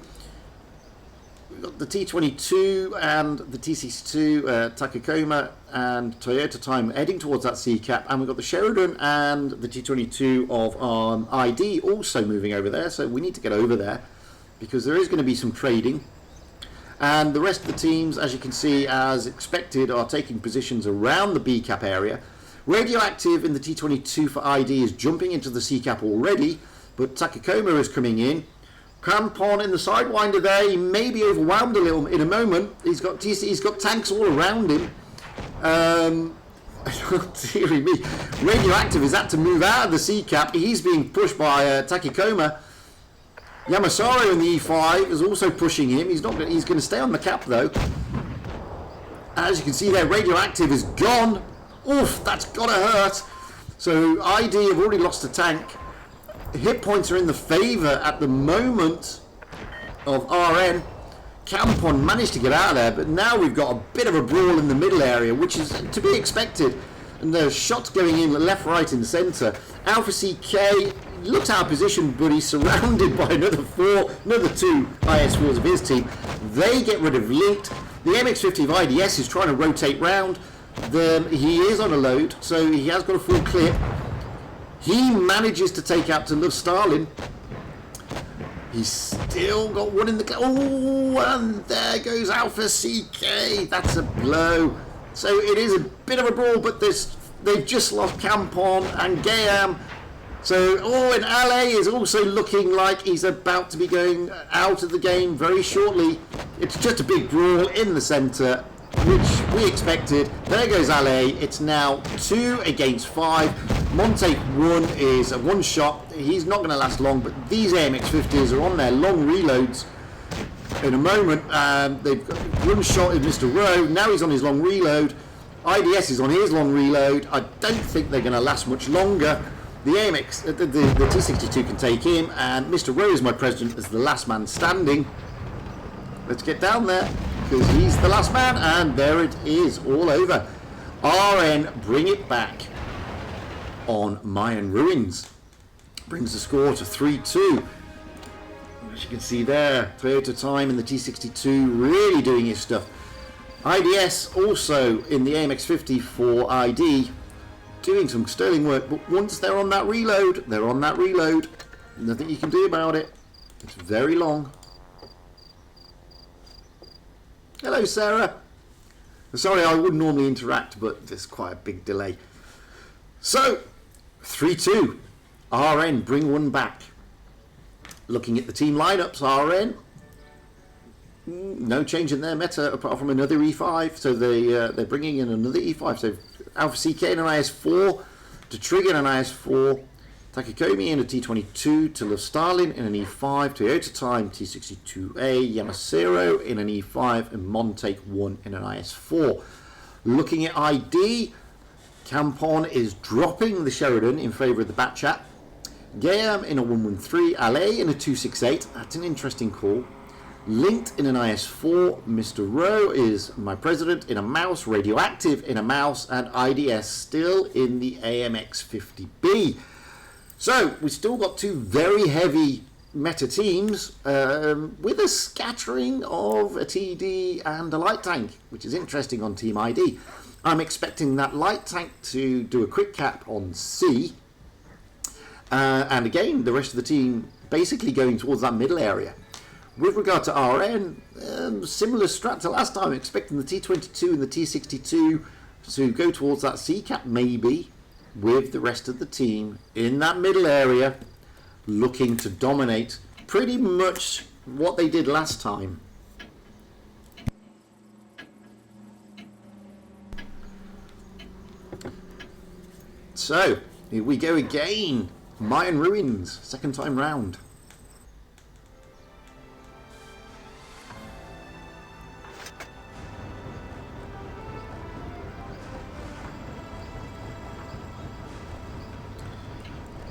we've got the T22 and the T62 Takakoma and Toyota Time heading towards that C cap, and we've got the Sheridan and the T22 of ID also moving over there. So we need to get over there because there is going to be some trading. And the rest of the teams, as you can see, as expected, are taking positions around the B cap area. Radioactive in the T22 for ID is jumping into the C cap already, but Takakoma is coming in. Crampon in the Sidewinder there, he may be overwhelmed a little in a moment. He's got tanks all around him. Dearie me. Radioactive is had to move out of the C cap. He's being pushed by Takakoma. Yamasaro in the E5 is also pushing him. He's going to stay on the cap though. As you can see there, Radioactive is gone. Oof, that's gotta hurt. So ID have already lost a tank. Hit points are in the favour at the moment of RN. Campon managed to get out of there, but now we've got a bit of a brawl in the middle area, which is to be expected. And there's shots going in left, right, and centre. Alpha CK looks out of position, but he's surrounded by another two IS4s of his team. They get rid of Linked. The MX-50 of IDS is trying to rotate round. He is on a load, so he has got a full clip. He manages to take out to Love Stalin. He's still got one in the... Oh, and there goes Alpha CK. That's a blow. So it is a bit of a brawl, but they've just lost Campon and Gayam. So, and LA is also looking like he's about to be going out of the game very shortly. It's just a big brawl in the centre, which we expected. There goes LA. It's now 2 against 5. Monte 1 is a one shot. He's not going to last long, but these AMX-50s are on their long reloads. In a moment, they've got one shot at Mr. Rowe. Now he's on his long reload. IDS is on his long reload. I don't think they're going to last much longer. The AMX, the T62 can take him, and Mr. Rowe is my president as the last man standing. Let's get down there, because he's the last man, and there it is, all over. RN bring it back on Mayan Ruins. Brings the score to 3-2. As you can see there, Toyota Time in the T62 really doing his stuff. IDS also in the AMX-50 for ID, doing some sterling work, but once they're on that reload, they're on that reload. Nothing you can do about it. It's very long. Hello, Sarah. Sorry, I wouldn't normally interact, but there's quite a big delay. So, 3-2. RN bring one back. Looking at the team lineups, RN, no change in their meta apart from another E5. So they're bringing in another E5. So Alpha CK in an IS4, to Trigger in an IS4, Takekomi in a T22, to Love Stalin in an E5, Toyota Time T62A, Yamasero in an E5, and Montake 1 in an IS4. Looking at ID, Campon is dropping the Sheridan in favour of the Batchat. Gayam in a 113, LA in a 268. That's an interesting call. Linked in an IS4. Mr. Rowe is my president in a mouse. Radioactive in a mouse. And IDS still in the AMX-50B. So we've still got two very heavy meta teams with a scattering of a TD and a light tank, which is interesting on Team ID. I'm expecting that light tank to do a quick cap on C. And again, the rest of the team basically going towards that middle area. With regard to RN, similar strat to last time, expecting the T22 and the T62 to go towards that C cap maybe, with the rest of the team in that middle area, looking to dominate pretty much what they did last time. So, here we go again. Mayan Ruins, second time round.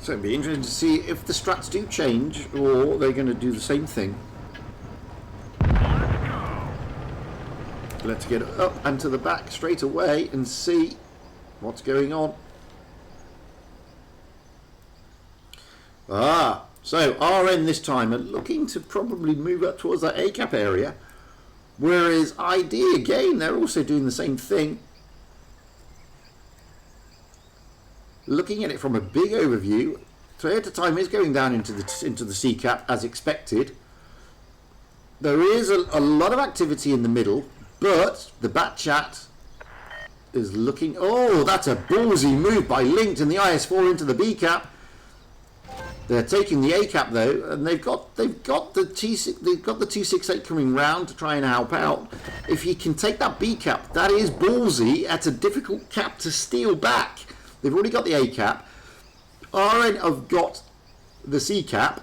So it'd be interesting to see if the strats do change or they're going to do the same thing. Let's get up and to the back straight away and see what's going on. So RN this time are looking to probably move up towards that A-cap area, whereas ID again, they're also doing the same thing. Looking at it from a big overview, Toyota time is going down into the C-cap as expected. There is a lot of activity in the middle, but the bat chat is looking. Oh, that's a ballsy move by Linked and the IS4 into the B-cap. They're taking the A-cap though, and they've got the the 268 coming round to try and help out. If he can take that B-cap, that is ballsy. That's a difficult cap to steal back. They've already got the A-cap. RN have got the C-cap.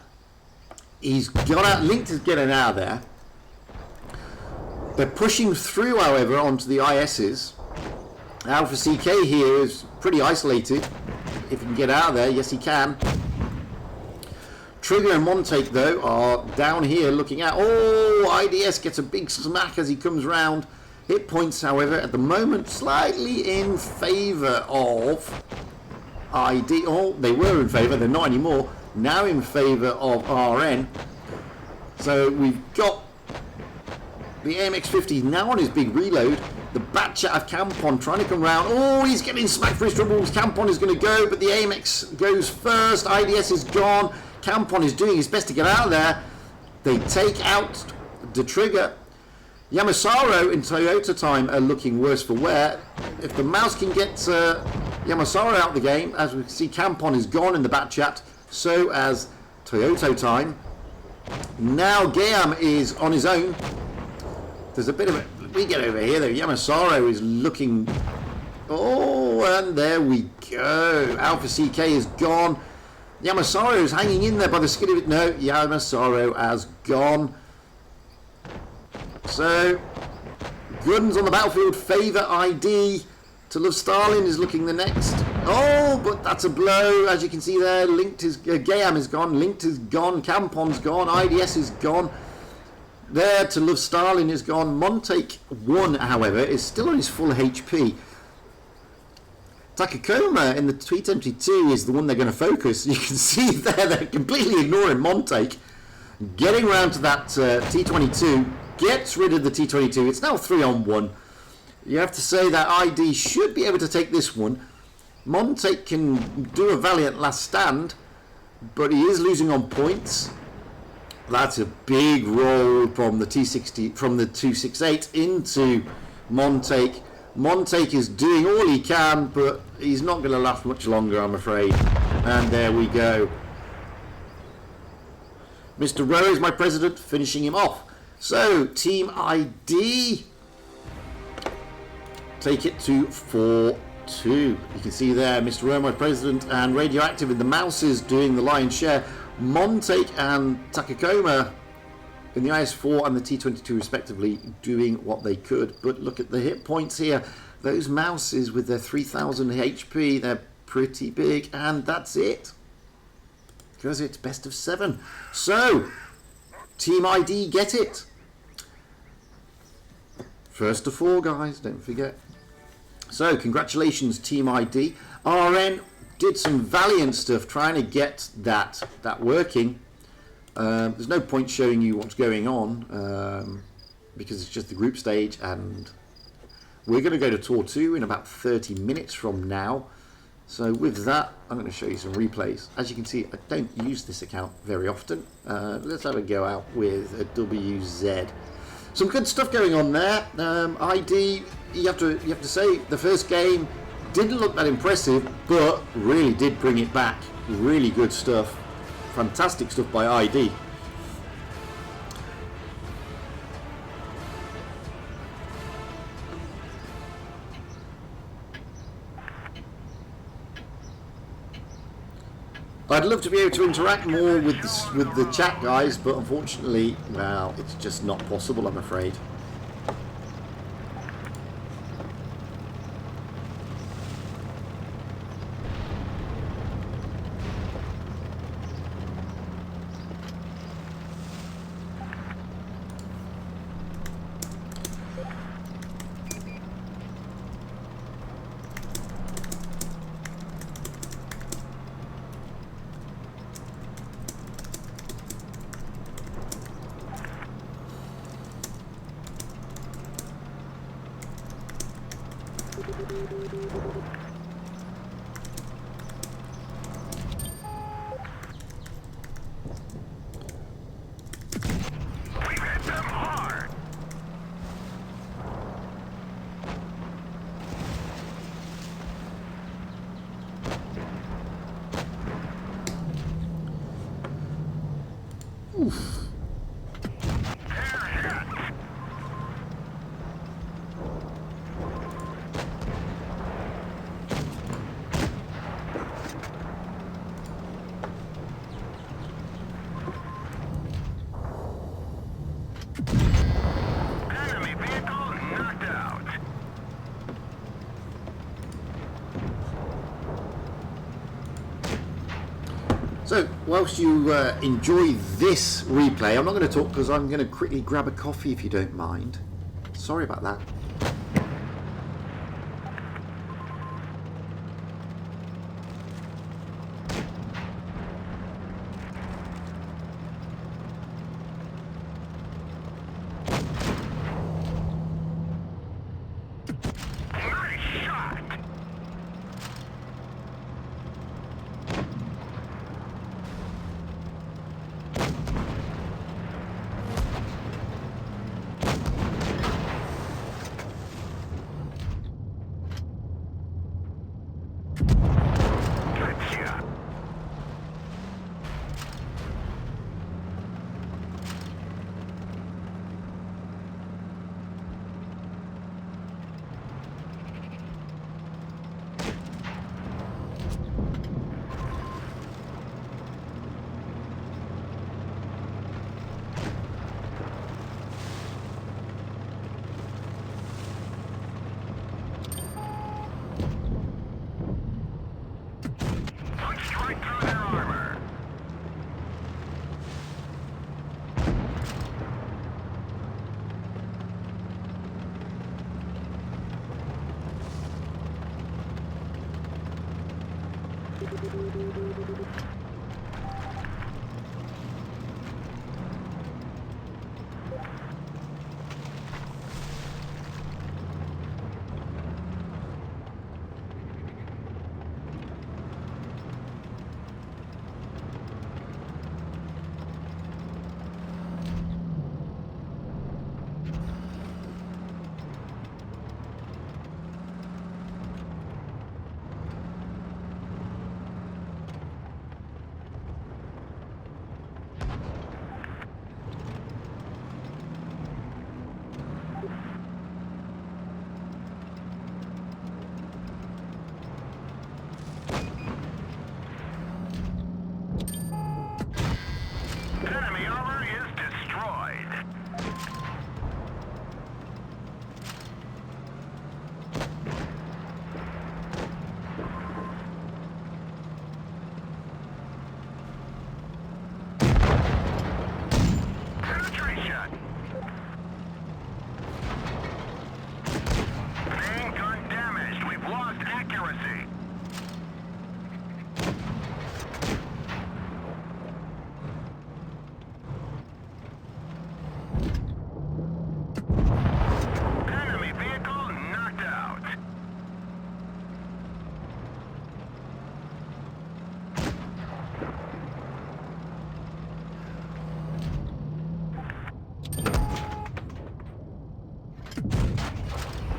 He's got out. Linked is getting out of there. They're pushing through, however, onto the ISs. Alpha CK here is pretty isolated. If he can get out of there, yes he can. Trigger and Montake though are down here looking at. Oh, IDS gets a big smack as he comes round. Hit points, however, at the moment slightly in favour of ID. Oh, they were in favour, they're not anymore. Now in favour of RN. So we've got the AMX-50 now on his big reload. The Batchat of Campon trying to come round. Oh, he's getting smacked for his troubles. Campon is going to go, but the AMX goes first. IDS is gone. Campon is doing his best to get out of there. They take out the trigger. Yamasaro in Toyota time are looking worse for wear. If the mouse can get Yamasaro out of the game, as we can see, Campon is gone in the Batchat. So as Toyota time. Now Gayam is on his own. There's a bit of a... We get over here though. Yamasaro is looking... Oh, and there we go. Alpha CK is gone. Yamasaro is hanging in there by the skin of it. No, Yamasaro has gone. So, guns on the battlefield favour ID. To Love Stalin is looking the next. Oh, but that's a blow. As you can see there, Linked is... Gayam is gone. Linked is gone. Campon's gone. IDS is gone. There, To Love Stalin is gone. Montake 1, however, is still on his full HP. Takakoma in the T22 is the one they're going to focus. You can see there they're completely ignoring Montake. Getting round to that T22, gets rid of the T22. It's now 3-on-1. You have to say that ID should be able to take this one. Montake can do a valiant last stand, but he is losing on points. That's a big roll from the T60, from the 268 into Montake. Montake is doing all he can, but he's not going to last much longer, I'm afraid. And there we go. Mr. Rowe is my president, finishing him off. So, Team ID take it to 4-2. You can see there, Mr. Rowe, my president, and Radioactive in the Mouses doing the lion's share. Montake and Takakoma in the IS-4 and the T-22 respectively doing what they could. But look at the hit points here. Those Mouses with their 3000 HP, they're pretty big, and that's it. Because it's best of 7. So, Team ID get it. First to 4, guys, don't forget. So, congratulations, Team ID. RN did some valiant stuff trying to get that working. There's no point showing you what's going on because it's just the group stage, and we're going to go to Tour 2 in about 30 minutes from now. So with that, I'm going to show you some replays. As you can see, I don't use this account very often. Let's have a go out with a WZ. Some good stuff going on there. ID, you have to say the first game didn't look that impressive, but really did bring it back. Really good stuff. Fantastic stuff by ID. I'd love to be able to interact more with the chat, guys, but unfortunately, well, it's just not possible, I'm afraid. Enemy vehicle knocked out. So, whilst you enjoy this replay, I'm not going to talk because I'm going to quickly grab a coffee if you don't mind. Sorry about that. Nice shot. Gotcha. Punched right through their armor. Enemy armor is destroyed. Penetration. Main gun damaged. We've lost accuracy. Enemy vehicle knocked out.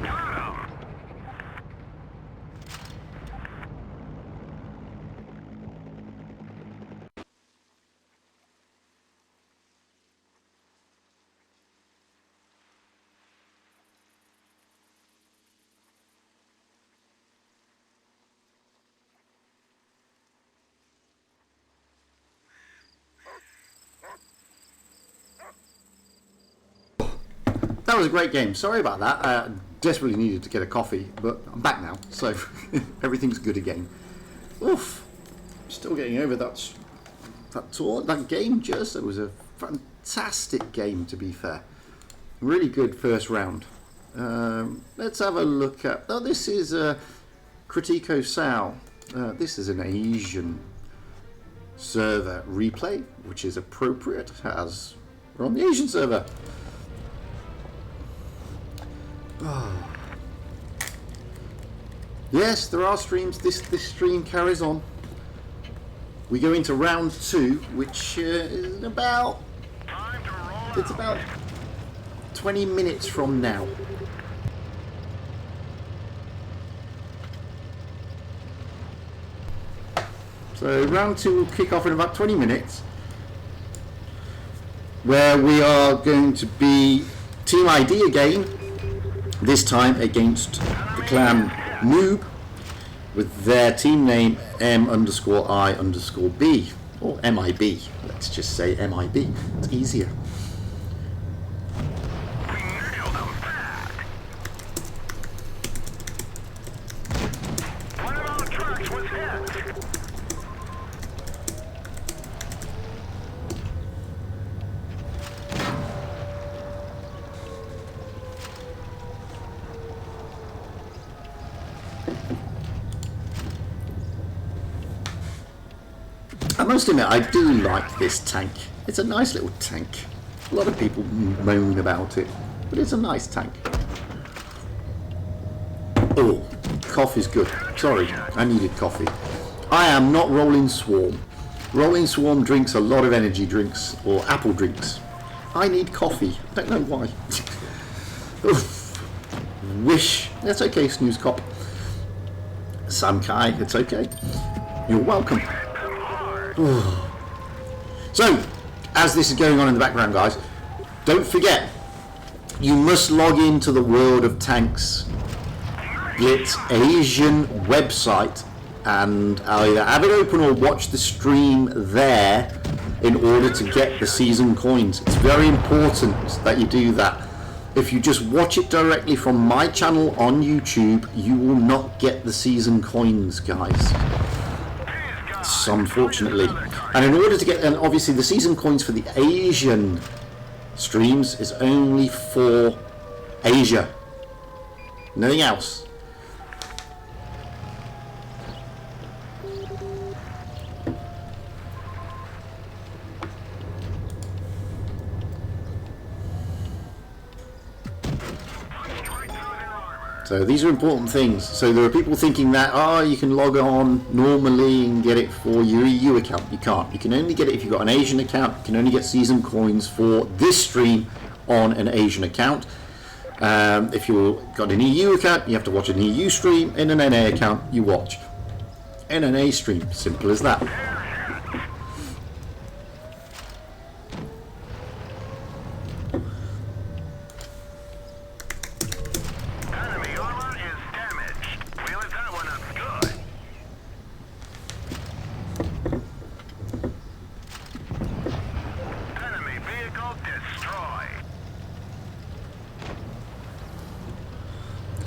Got him. That was a great game. Sorry about that. I desperately needed to get a coffee, but I'm back now, so everything's good again. Oof. Still getting over that game. Just, it was a fantastic game, to be fair. Really good first round. Let's have a look at. Oh, this is Critico Sao. This is an Asian server replay, which is appropriate as we're on the Asian server. Yes, there are streams. This stream carries on. We go into round 2, which is about 20 minutes from now. So round 2 will kick off in about 20 minutes, where we are going to be Team ID again, this time against the clan Noob, with their team name M_I_B, or MIB. Let's just say MIB, it's easier. One of our trucks was hit. I must admit, I do like this tank. It's a nice little tank. A lot of people moan about it, but it's a nice tank. Oh, coffee's good. Sorry, I needed coffee. I am not Rolling Swarm. Rolling Swarm drinks a lot of energy drinks or apple drinks. I need coffee. I don't know why. Wish. That's okay, Snooze Cop. Sam Kai, it's okay. You're welcome. So, as this is going on in the background, guys, don't forget, you must log into the World of Tanks Blitz Asian website and either have it open or watch the stream there in order to get the season coins. It's very important that you do that. If you just watch it directly from my channel on YouTube, you will not get the season coins, guys. So unfortunately, and in order to get, and obviously the season coins for the Asian streams is only for Asia, nothing else. So these are important things. So there are people thinking that, you can log on normally and get it for your EU account. You can't. You can only get it if you've got an Asian account. You can only get season coins for this stream on an Asian account. If you've got an EU account, you have to watch an EU stream. In an NA account, you watch an NA stream. Simple as that.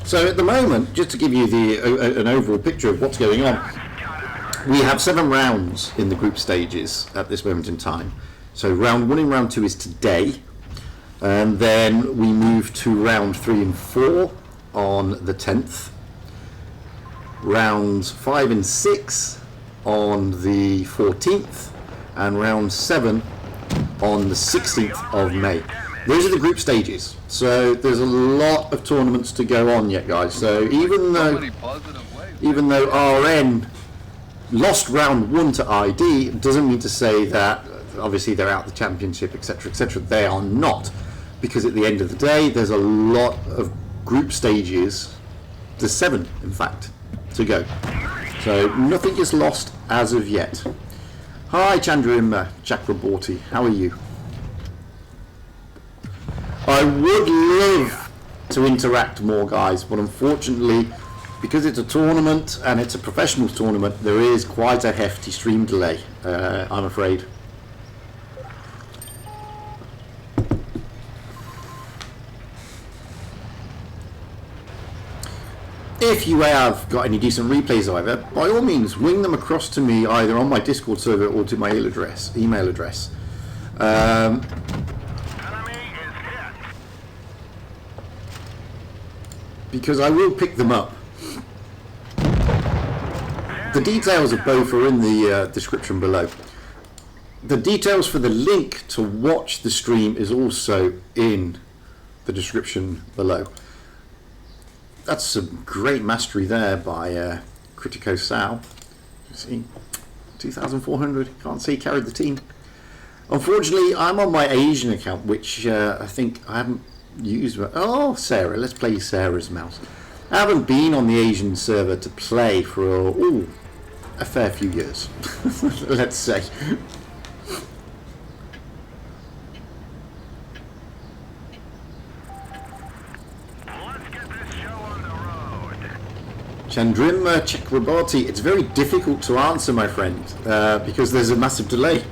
So at the moment, just to give you an overall picture of what's going on, we have 7 rounds in the group stages at this moment in time. So round 1 and round 2 is today, and then we move to round 3 and 4 on the 10th, rounds 5 and 6 on the 14th, and round 7 on the 16th of May. Those are the group stages, so there's a lot of tournaments to go on yet, guys. So even though RN lost round 1 to ID, it doesn't mean to say that obviously they're out the championship, etc., etc. They are not, because at the end of the day, there's a lot of group stages. There's 7, in fact, to go. So nothing is lost as of yet. Hi, Chandra Chakraborty, how are you? I would love to interact more, guys, but unfortunately, because it's a tournament and it's a professional tournament, there is quite a hefty stream delay, I'm afraid. If you have got any decent replays, however, by all means, wing them across to me either on my Discord server or to my email address. Because I will pick them up. The details of both are in the description below. The details for the link to watch the stream is also in the description below. that's some great mastery there by Critico Sal. You see, 2,400. Can't say he carried the team. Unfortunately, I'm on my Asian account, which I think I haven't used. Oh, Sarah. Let's play Sarah's mouse. I haven't been on the Asian server to play for a fair few years. Let's say. Let's get this show on the road. Chandrima Chakrabarti, it's very difficult to answer, my friend, because there's a massive delay.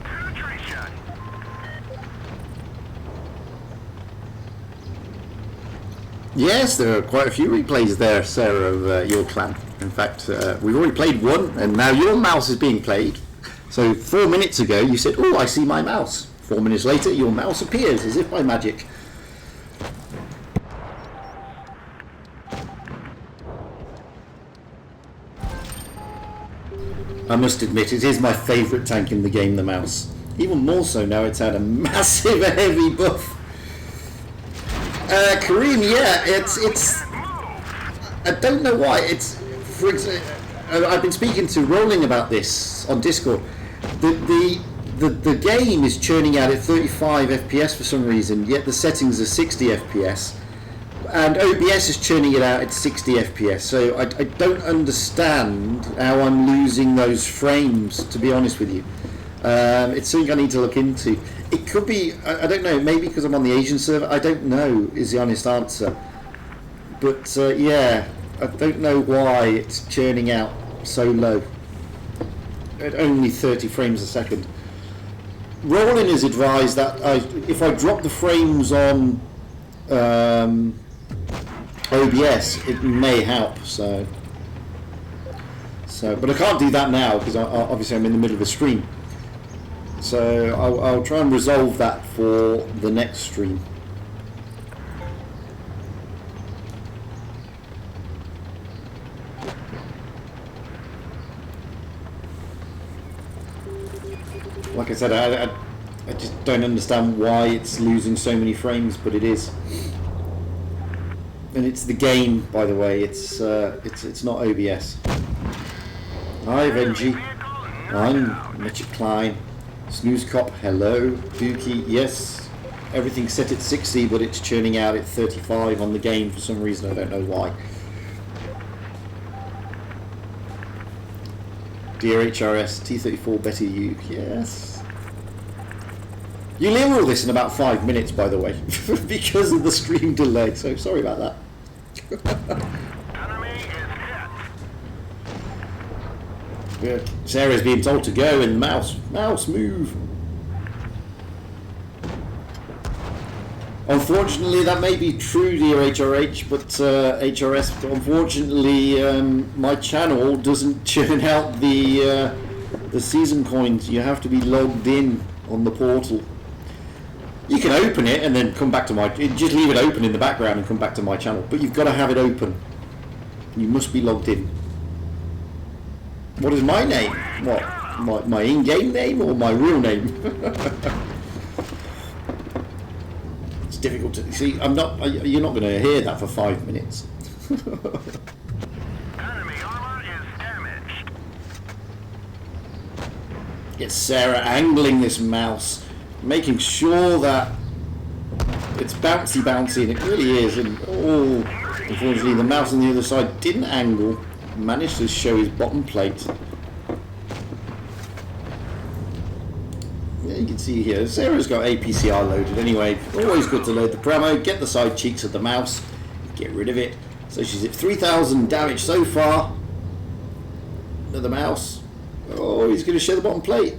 Penetration. Yes, there are quite a few replays there, Sarah, of your clan. In fact, we've already played one, and now your mouse is being played. So 4 minutes ago, you said, "Oh, I see my mouse." 4 minutes later, your mouse appears as if by magic. I must admit, it is my favourite tank in the game, the mouse. Even more so now it's had a massive heavy buff. Kareem, yeah, it's. I don't know why. It's, for example, I've been speaking to Rolling about this on Discord. The game is churning out at 35 FPS for some reason, yet the settings are 60 FPS, and OBS is churning it out at 60 FPS. So I don't understand how I'm losing those frames, to be honest with you. It's something I need to look into. It could be, I don't know, maybe because I'm on the Asian server, I don't know is the honest answer. But yeah, I don't know why it's churning out so low at only 30 frames a second. Roland is advised that if I drop the frames on OBS, it may help. So, but I can't do that now because obviously I'm in the middle of a stream. So I'll try and resolve that for the next stream. Like I said, I just don't understand why it's losing so many frames, but it is. And it's the game, by the way. It's not OBS. Hi, Benji. I'm Mitchell Klein. Snooze Cop, hello. Dookie, yes. Everything's set at 60, but it's churning out at 35 on the game for some reason. I don't know why. Dear HRS, T34, better you. Yes. You hear all this in about 5 minutes, by the way, because of the stream delay. So sorry about that. Enemy is hit. Yeah. Sarah's being told to go, and mouse move. Unfortunately, that may be true, dear HRH, but HRS. Unfortunately, my channel doesn't churn out the season coins. You have to be logged in on the portal. You can open it and then come back to my. Just leave it open in the background and come back to my channel. But you've got to have it open. You must be logged in. What is my name? What? My in-game name or my real name? It's difficult to see. I'm not. You're not going to hear that for 5 minutes. Enemy armor is damaged. Get Sarah angling this mouse, making sure that it's bouncy, and it really is. And unfortunately, the mouse on the other side didn't angle. Managed to show his bottom plate. Yeah, you can see here, Sarah's got APCR loaded anyway. Always good to load the promo, get the side cheeks of the mouse, get rid of it. So she's at 3,000 damage so far. Look at the mouse. Oh, he's going to show the bottom plate.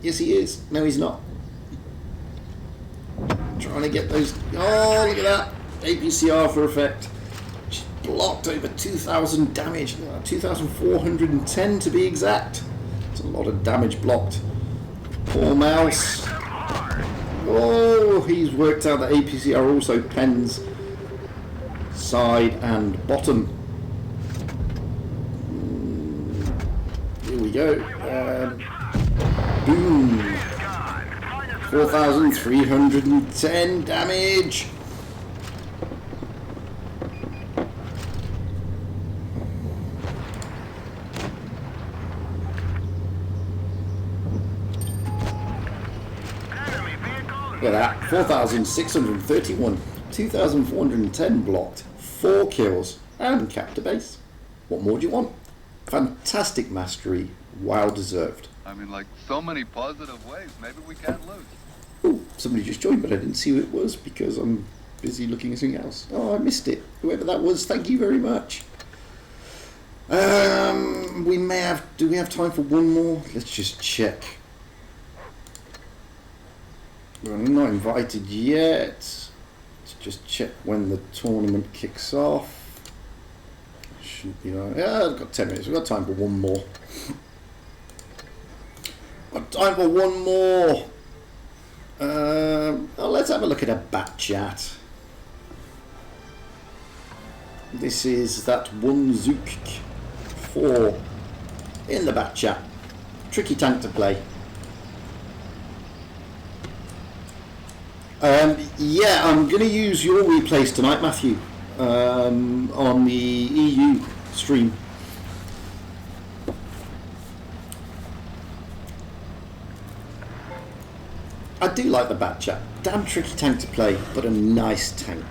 Yes, he is. No, he's not. Trying to get those. Oh, look at that. APCR for effect. She's blocked over 2,000 damage. 2,410 to be exact. It's a lot of damage blocked. Poor mouse. Oh, he's worked out that APCR also pens side and bottom. Here we go. Boom. 4,310 damage. Look at that, 4,631, 2,410 blocked, 4 kills, and capped a base. What more do you want? Fantastic mastery, well deserved. I mean, like, so many positive ways. Maybe we can't lose. Oh, somebody just joined, but I didn't see who it was because I'm busy looking at something else. Oh, I missed it. Whoever that was, thank you very much. We may have, do we have time for one more? Let's just check. We're not invited yet. Let's just check when the tournament kicks off. Shouldn't be like, yeah, I've got 10 minutes. We've got time for one more. Got time for one more. Let's have a look at a bat chat. This is that one Zook 4 in the bat chat. Tricky tank to play. Yeah, I'm going to use your replays tonight, Matthew, on the EU stream. I do like the bat chat. Damn tricky tank to play, but a nice tank.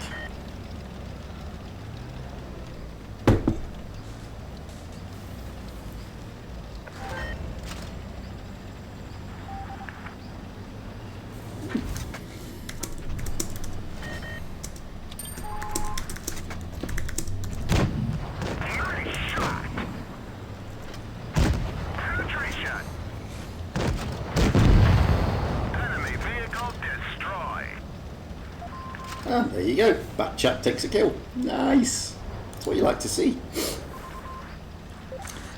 And there you go, bat chat takes a kill. Nice. That's what you like to see.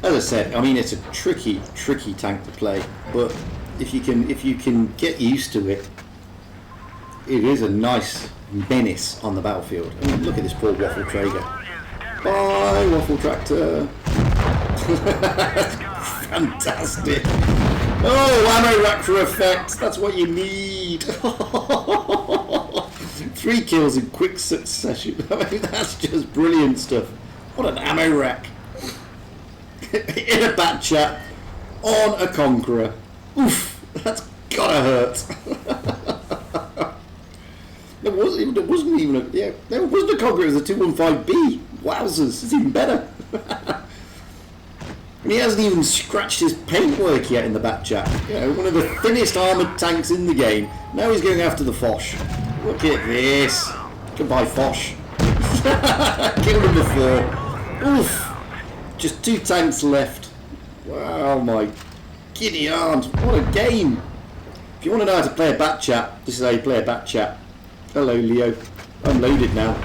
As I said, I mean, it's a tricky tank to play, but if you can get used to it, it is a nice menace on the battlefield. I mean, look at this poor Waffle Traeger. Bye, Waffle Tractor. Fantastic. Oh, ammo rack for effect. That's what you need. 3 kills in quick succession. I mean, that's just brilliant stuff. What an ammo rack. In a bat chat on a Conqueror. Oof, that's gotta hurt. There wasn't even a Conqueror, it was a 215B. Wowzers, it's even better. And he hasn't even scratched his paintwork yet in the bat chat. You know, one of the thinnest armoured tanks in the game. Now he's going after the Foch. Look at this. Goodbye, Foch. Kill number 4. Oof. Just 2 tanks left. Wow, my giddy aunt. What a game. If you want to know how to play a bat chat, this is how you play a bat chat. Hello, Leo. I'm loaded now.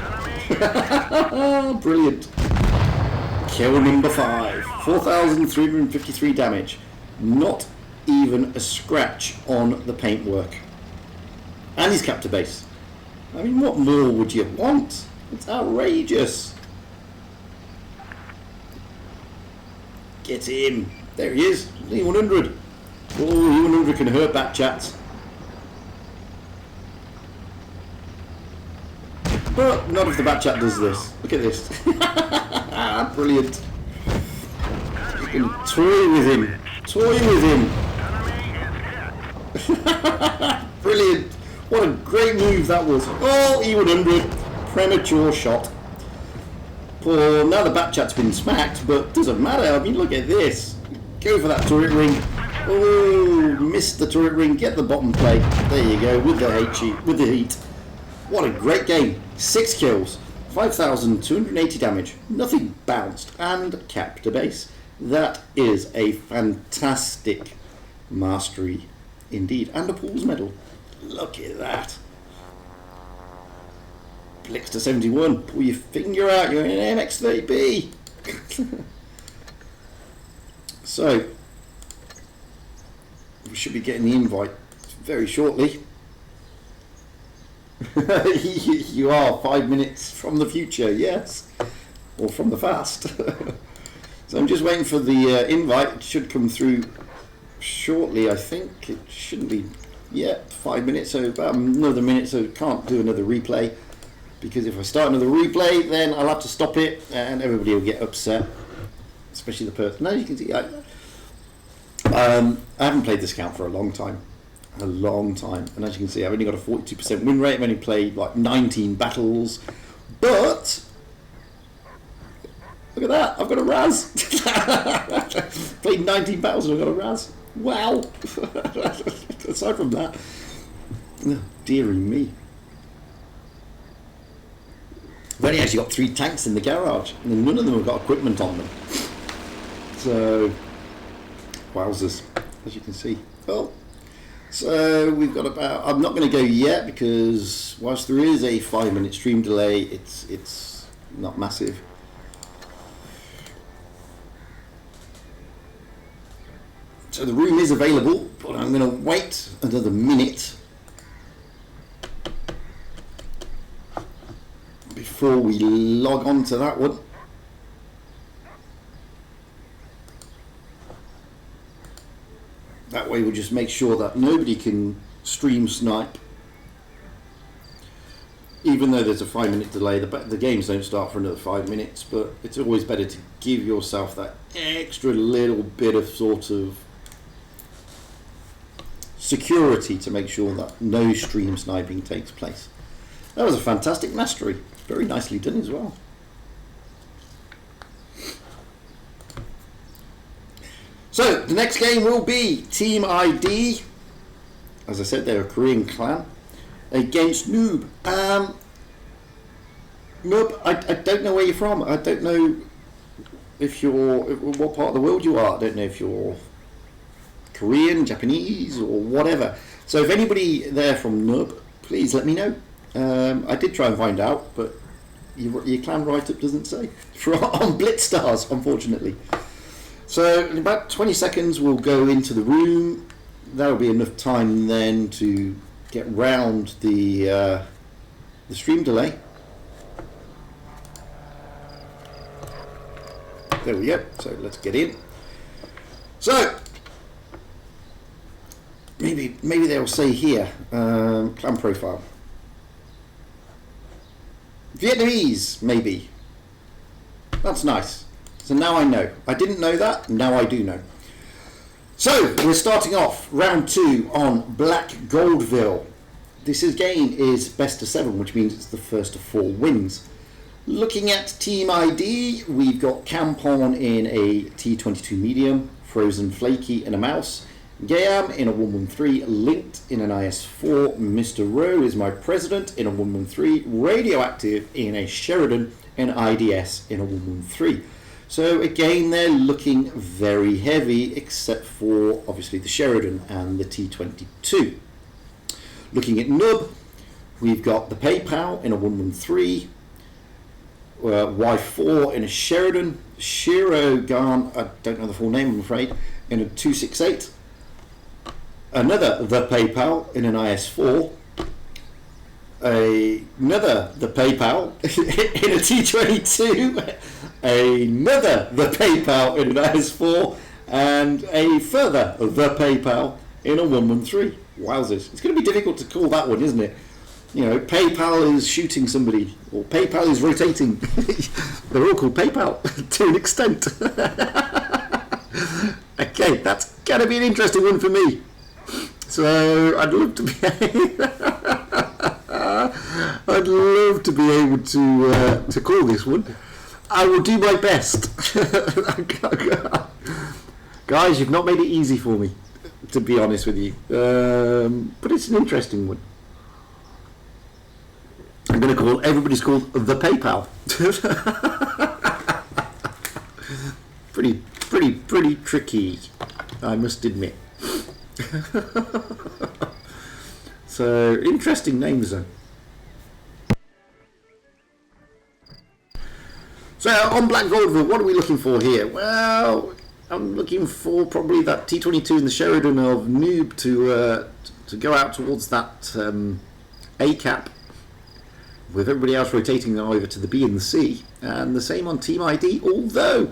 Brilliant. Kill number 5. 4,353 damage. Not even a scratch on the paintwork. And he's capped a base. I mean, what more would you want? It's outrageous. Get him. There he is. E100. Oh, E100 can hurt bat chats. But none of the bat chat does this. Look at this. Brilliant. You can toy with him. Toy with him. Brilliant. What a great move that was. Oh, E100. Premature shot. Poor, now the bat chat's been smacked, but doesn't matter. I mean, look at this. Go for that turret ring. Oh, missed the turret ring. Get the bottom plate. There you go, with the heat. What a great game. 6 kills. 5,280 damage. Nothing bounced. And capped a base. That is a fantastic mastery indeed. And a Paul's medal. Look at that. Blixter 71, pull your finger out, you're in an MX-30B. So, we should be getting the invite very shortly. You are 5 minutes from the future, yes, or from the past. So I'm just waiting for the invite. It should come through shortly, I think. It shouldn't be yet. 5 minutes, so about another minute, so can't do another replay, because if I start another replay then I'll have to stop it and everybody will get upset, especially the person. Now you can see I haven't played this account for a long time, and as you can see I've only got a 42% win rate. I've only played like 19 battles, but look at that, I've got a Raz. Played 19 battles and I've got a Raz. Wow. Aside from that, oh, dearie me. I've only actually got 3 tanks in the garage, and none of them have got equipment on them. So, wowzers, as you can see. Well, so we've got about, I'm not going to go yet, because whilst there is a 5-minute stream delay, it's not massive. So the room is available, but I'm going to wait another minute before we log on to that one. That way we'll just make sure that nobody can stream snipe. Even though there's a 5-minute delay, the games don't start for another 5 minutes, but it's always better to give yourself that extra little bit of sort of security to make sure that no stream sniping takes place. That was a fantastic mastery, very nicely done as well. So the next game will be Team ID. As I said, they're a Korean clan against Noob. Noob, I don't know where you're from. I don't know if you're, what part of the world you are. I don't know if you're Korean, Japanese, or whatever. So if anybody there from Noob, please let me know. I did try and find out, but your clan write-up doesn't say. On BlitzStars, unfortunately. So in about 20 seconds we'll go into the room. That'll be enough time then to get round the stream delay. There we go. So let's get in. So maybe they'll say here clan profile Vietnamese, maybe. That's nice. So now I know. I didn't know that. Now I do know. So we're starting off round 2 on Black Goldville. This game is best of 7, which means it's the first of 4 wins. Looking at Team ID, we've got Campon in a T22 medium, Frozen Flaky in a mouse, Gayam in a 113, Linked in an IS4, Mr. Rowe is my president in a 113, Radioactive in a Sheridan, and IDS in a 113. So again, they're looking very heavy, except for obviously the Sheridan and the T22. Looking at Nub, we've got the PayPal in a 113, Y4 in a Sheridan, Shiro Garn, I don't know the full name I'm afraid, in a 268, another the PayPal in an IS4, another the PayPal in a T22, another the PayPal in an IS4, and a further the PayPal in a 113. Wowzers. It's going to be difficult to call that one, isn't it? You know, PayPal is shooting somebody, or PayPal is rotating. They're all called PayPal to an extent. Okay, that's going to be an interesting one for me. So I'd love to be I'd love to be able to call this one. I will do my best. Guys, you've not made it easy for me, to be honest with you. But it's an interesting one. I'm going to call everybody's called the PayPal. pretty tricky, I must admit. So interesting names though. So on Black Vaudeville, what are we looking for here? Well, I'm looking for probably that T22 in the Sheridan of Noob to go out towards that A cap, with everybody else rotating over to the B and the C, and the same on Team ID. Although,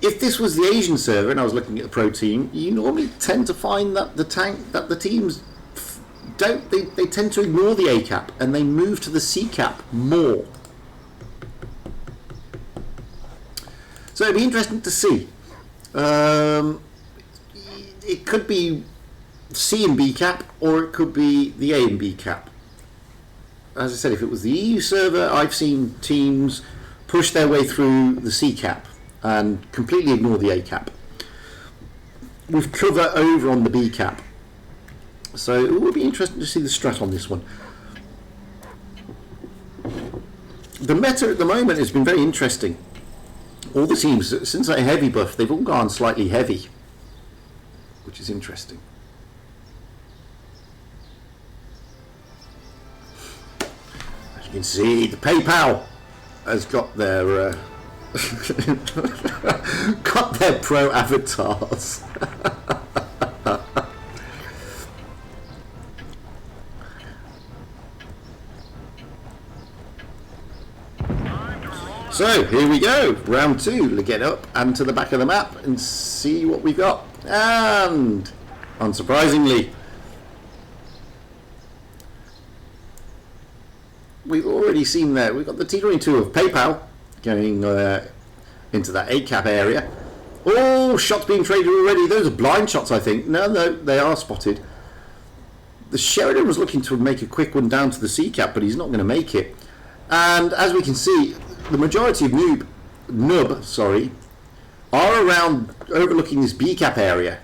if this was the Asian server and I was looking at the pro team, you normally tend to find that the teams don't. They tend to ignore the A cap and they move to the C cap more. So it'd be interesting to see. It could be C and B cap, or it could be the A and B cap. As I said, if it was the EU server, I've seen teams push their way through the C cap and completely ignore the A cap, with cover over on the B cap. So it would be interesting to see the strat on this one. The meta at the moment has been very interesting. All the teams, since a heavy buff, they've all gone slightly heavy, which is interesting. As you can see, the PayPal has got their got their pro avatars. So here we go, round 2. Let's get up and to the back of the map and see what we got. And unsurprisingly, we've already seen there. We've got the T22 of PayPal going into that A cap area. Oh, shots being traded already. Those are blind shots, I think. No, they are spotted. The Sheridan was looking to make a quick one down to the C cap, but he's not going to make it. And as we can see, the majority of nub, are around overlooking this B cap area.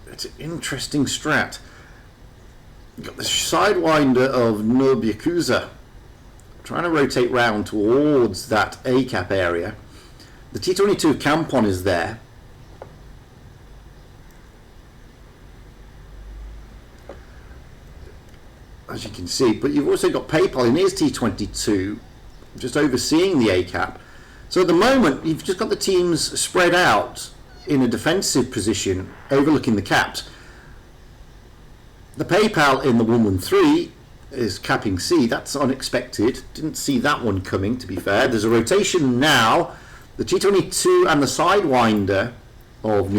It's an interesting strat. You've got the sidewinder of Nub Yakuza trying to rotate round towards that A cap area. The T22 Campon is there. As you can see, but you've also got PayPal in his T22 just overseeing the A cap. So at the moment you've just got the teams spread out in a defensive position overlooking the caps. The PayPal in the 113 is capping C. That's unexpected. Didn't see that one coming, to be fair. There's a rotation now. The T22 and the Sidewinder of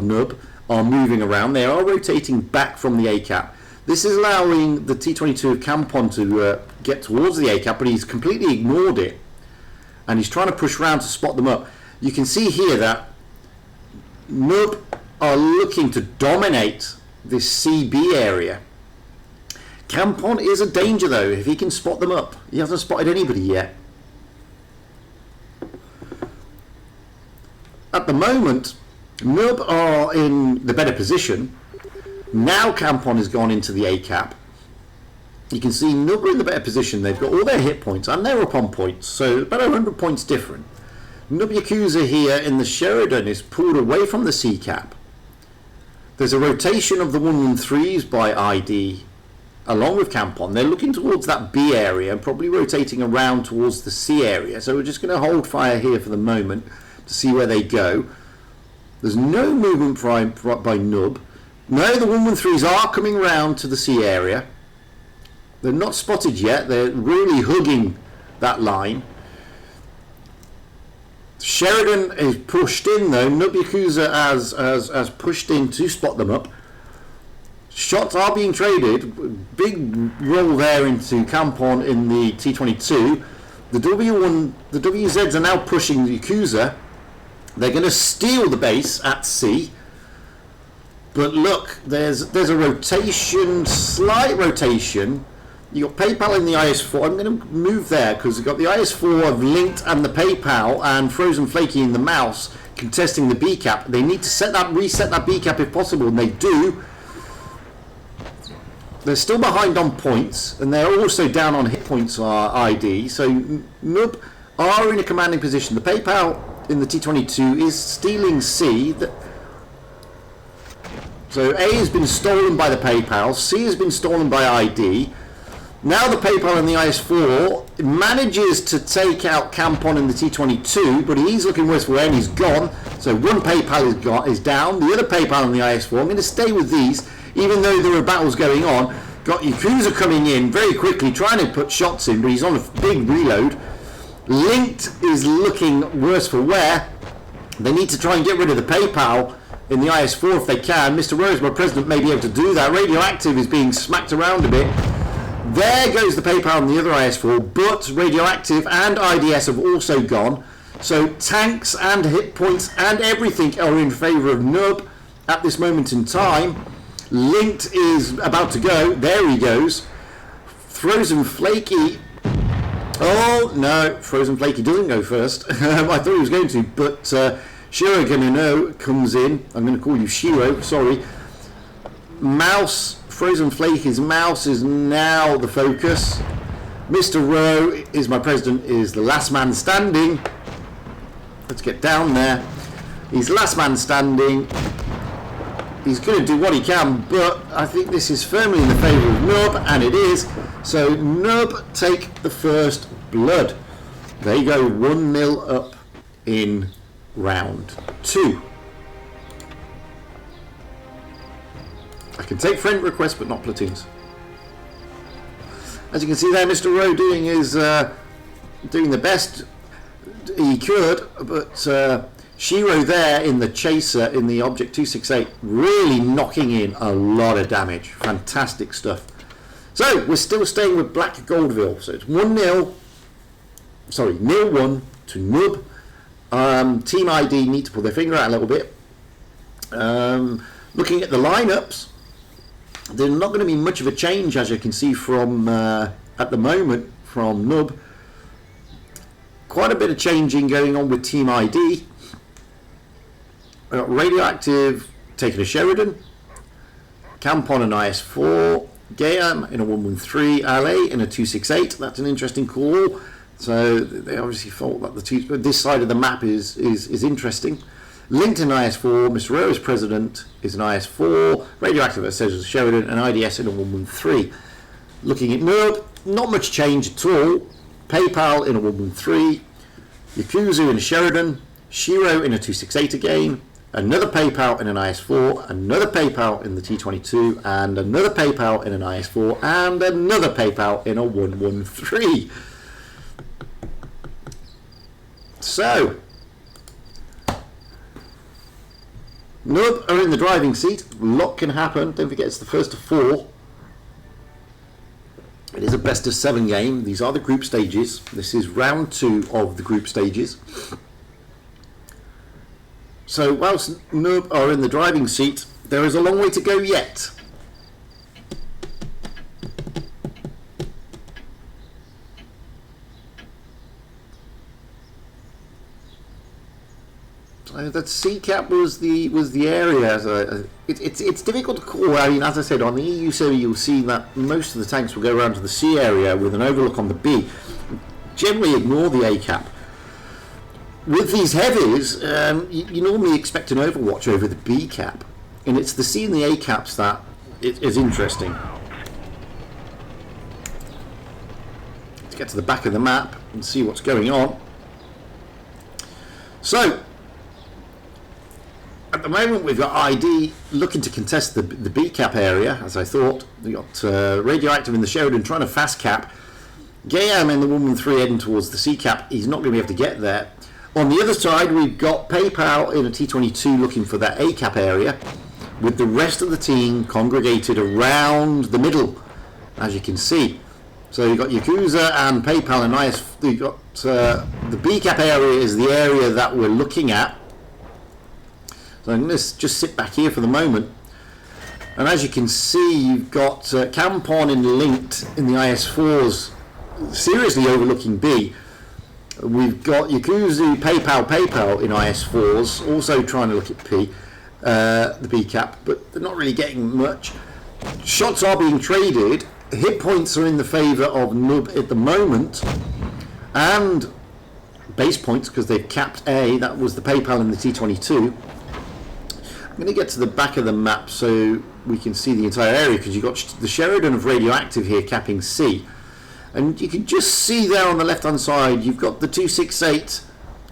Nub are moving around. They are rotating back from the A cap. This is allowing the T22 of Campon to get towards the A cap, but he's completely ignored it. And he's trying to push around to spot them up. You can see here that Nub are looking to dominate this CB area. Campon is a danger though, if he can spot them up. He hasn't spotted anybody yet. At the moment, Nub are in the better position. Now Campon has gone into the A cap. You can see Nub are in the better position. They've got all their hit points and they're up on points, so about 100 points different. Nub Yakuza here in the Sheridan is pulled away from the C cap. There's a rotation of the 113s by ID along with Campon. They're looking towards that B area and probably rotating around towards the C area. So we're just going to hold fire here for the moment to see where they go. There's no movement by Nub. No, the 113s are coming round to the C area. They're not spotted yet. They're really hugging that line. Sheridan is pushed in though. Nub Yakuza has pushed in to spot them up. Shots are being traded. Big roll there into Campon in the T22. The WZs are now pushing the Yakuza. They're going to steal the base at C. But look, there's a rotation, slight rotation. You've got PayPal in the IS4. I'm going to move there because you've got the IS4 of Linked and the PayPal and Frozen Flaky in the mouse contesting the B cap. They need to reset that B cap if possible, and they do. They're still behind on points, and they're also down on hit points ID. So Nub are in a commanding position. The PayPal in the T22 is stealing C. So A has been stolen by the PayPal. C has been stolen by ID. Now the PayPal and the IS4 manages to take out Campon in the T22, but he's looking worse for wear and he's gone. So one PayPal is down. The other PayPal and the IS4, I'm going to stay with these, even though there are battles going on. Got Yakuza coming in very quickly, trying to put shots in, but he's on a big reload. Linked is looking worse for wear. They need to try and get rid of the PayPal in the IS4 if they can. Mr. Rose, my president, may be able to do that. Radioactive is being smacked around a bit. There goes the PayPal on the other IS4, but Radioactive and IDS have also gone. So tanks and hit points and everything are in favour of Nub at this moment in time. Linked is about to go. There he goes. Frozen Flaky. Oh no, Frozen Flaky doesn't go first. I thought he was going to, but Shiro Ganino comes in. I'm going to call you Shiro, sorry. Mouse. Frozen Flaky's mouse is now the focus. Mr. Rowe is my president, is the last man standing. Let's get down there. He's last man standing. He's going to do what he can, but I think this is firmly in the favour of Nub, and it is. So Nub take the first blood. They go 1-0 up in round 2. I can take friend requests, but not platoons. As you can see there, Mr. Rowe doing the best he could, but Shiro there in the chaser in the Object 268 really knocking in a lot of damage. Fantastic stuff. So we're still staying with Black Goldville. So it's 1-0. Sorry, 0-1 to Nub. Team ID need to pull their finger out a little bit. Looking at the lineups, there's not going to be much of a change, as you can see from at the moment from Nub. Quite a bit of changing going on with Team ID. Radioactive taking a Sheridan, Campon and IS4, Gayam in a 113, LA in a 268. That's an interesting call. So they obviously thought that this side of the map is interesting. Linked in IS4, Mr. Rowe's president is an IS4, Radioactive as says Sheridan, and IDS in a 113. Looking at Nerd, not much change at all. PayPal in a 113, Yakuza in a Sheridan, Shiro in a 268 again, another PayPal in an IS4, another PayPal in the T22, and another PayPal in an IS4, and another PayPal in a 113. So, Nub are in the driving seat. A lot can happen. Don't forget it's the first of 4. It is a best of 7 game. These are the group stages. This is round 2 of the group stages. So whilst Nub are in the driving seat, there is a long way to go yet. That C cap was the area. So it's difficult to call. I mean, as I said, on the EU server, you'll see that most of the tanks will go around to the C area with an overlook on the B. Generally, ignore the A cap. With these heavies, you normally expect an overwatch over the B cap, and it's the C and the A caps that is interesting. Let's get to the back of the map and see what's going on. So, at the moment we've got ID looking to contest the B cap area, as I thought. We've got Radioactive in the Sheridan trying to fast cap. Gayam in the 113 heading towards the C cap. He's not going to be able to get there. On the other side we've got PayPal in a T22 looking for that A cap area, with the rest of the team congregated around the middle, as you can see. So you've got Yakuza and PayPal and IS. You've got the B cap area is the area that we're looking at. So I'm going to just sit back here for the moment. And as you can see, you've got Campon and Linked in the IS4s seriously overlooking B. We've got Yakuza, PayPal in IS4s also trying to look at P, the B cap, but they're not really getting much. Shots are being traded. Hit points are in the favour of Nub at the moment, and base points because they've capped A. That was the PayPal in the T22. I'm going to get to the back of the map so we can see the entire area, because you've got the Sheridan of Radioactive here capping C. And you can just see there on the left hand side, you've got the 268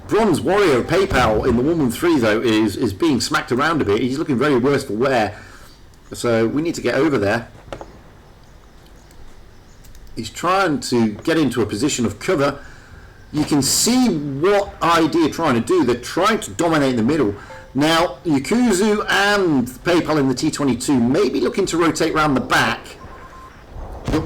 Bronze Warrior PayPal in the 113 though is being smacked around a bit. He's looking very worse for wear. So we need to get over there. He's trying to get into a position of cover. You can see what ID are trying to do. They're trying to dominate the middle. Now, Yakuzu and PayPal in the T22 may be looking to rotate around the back. But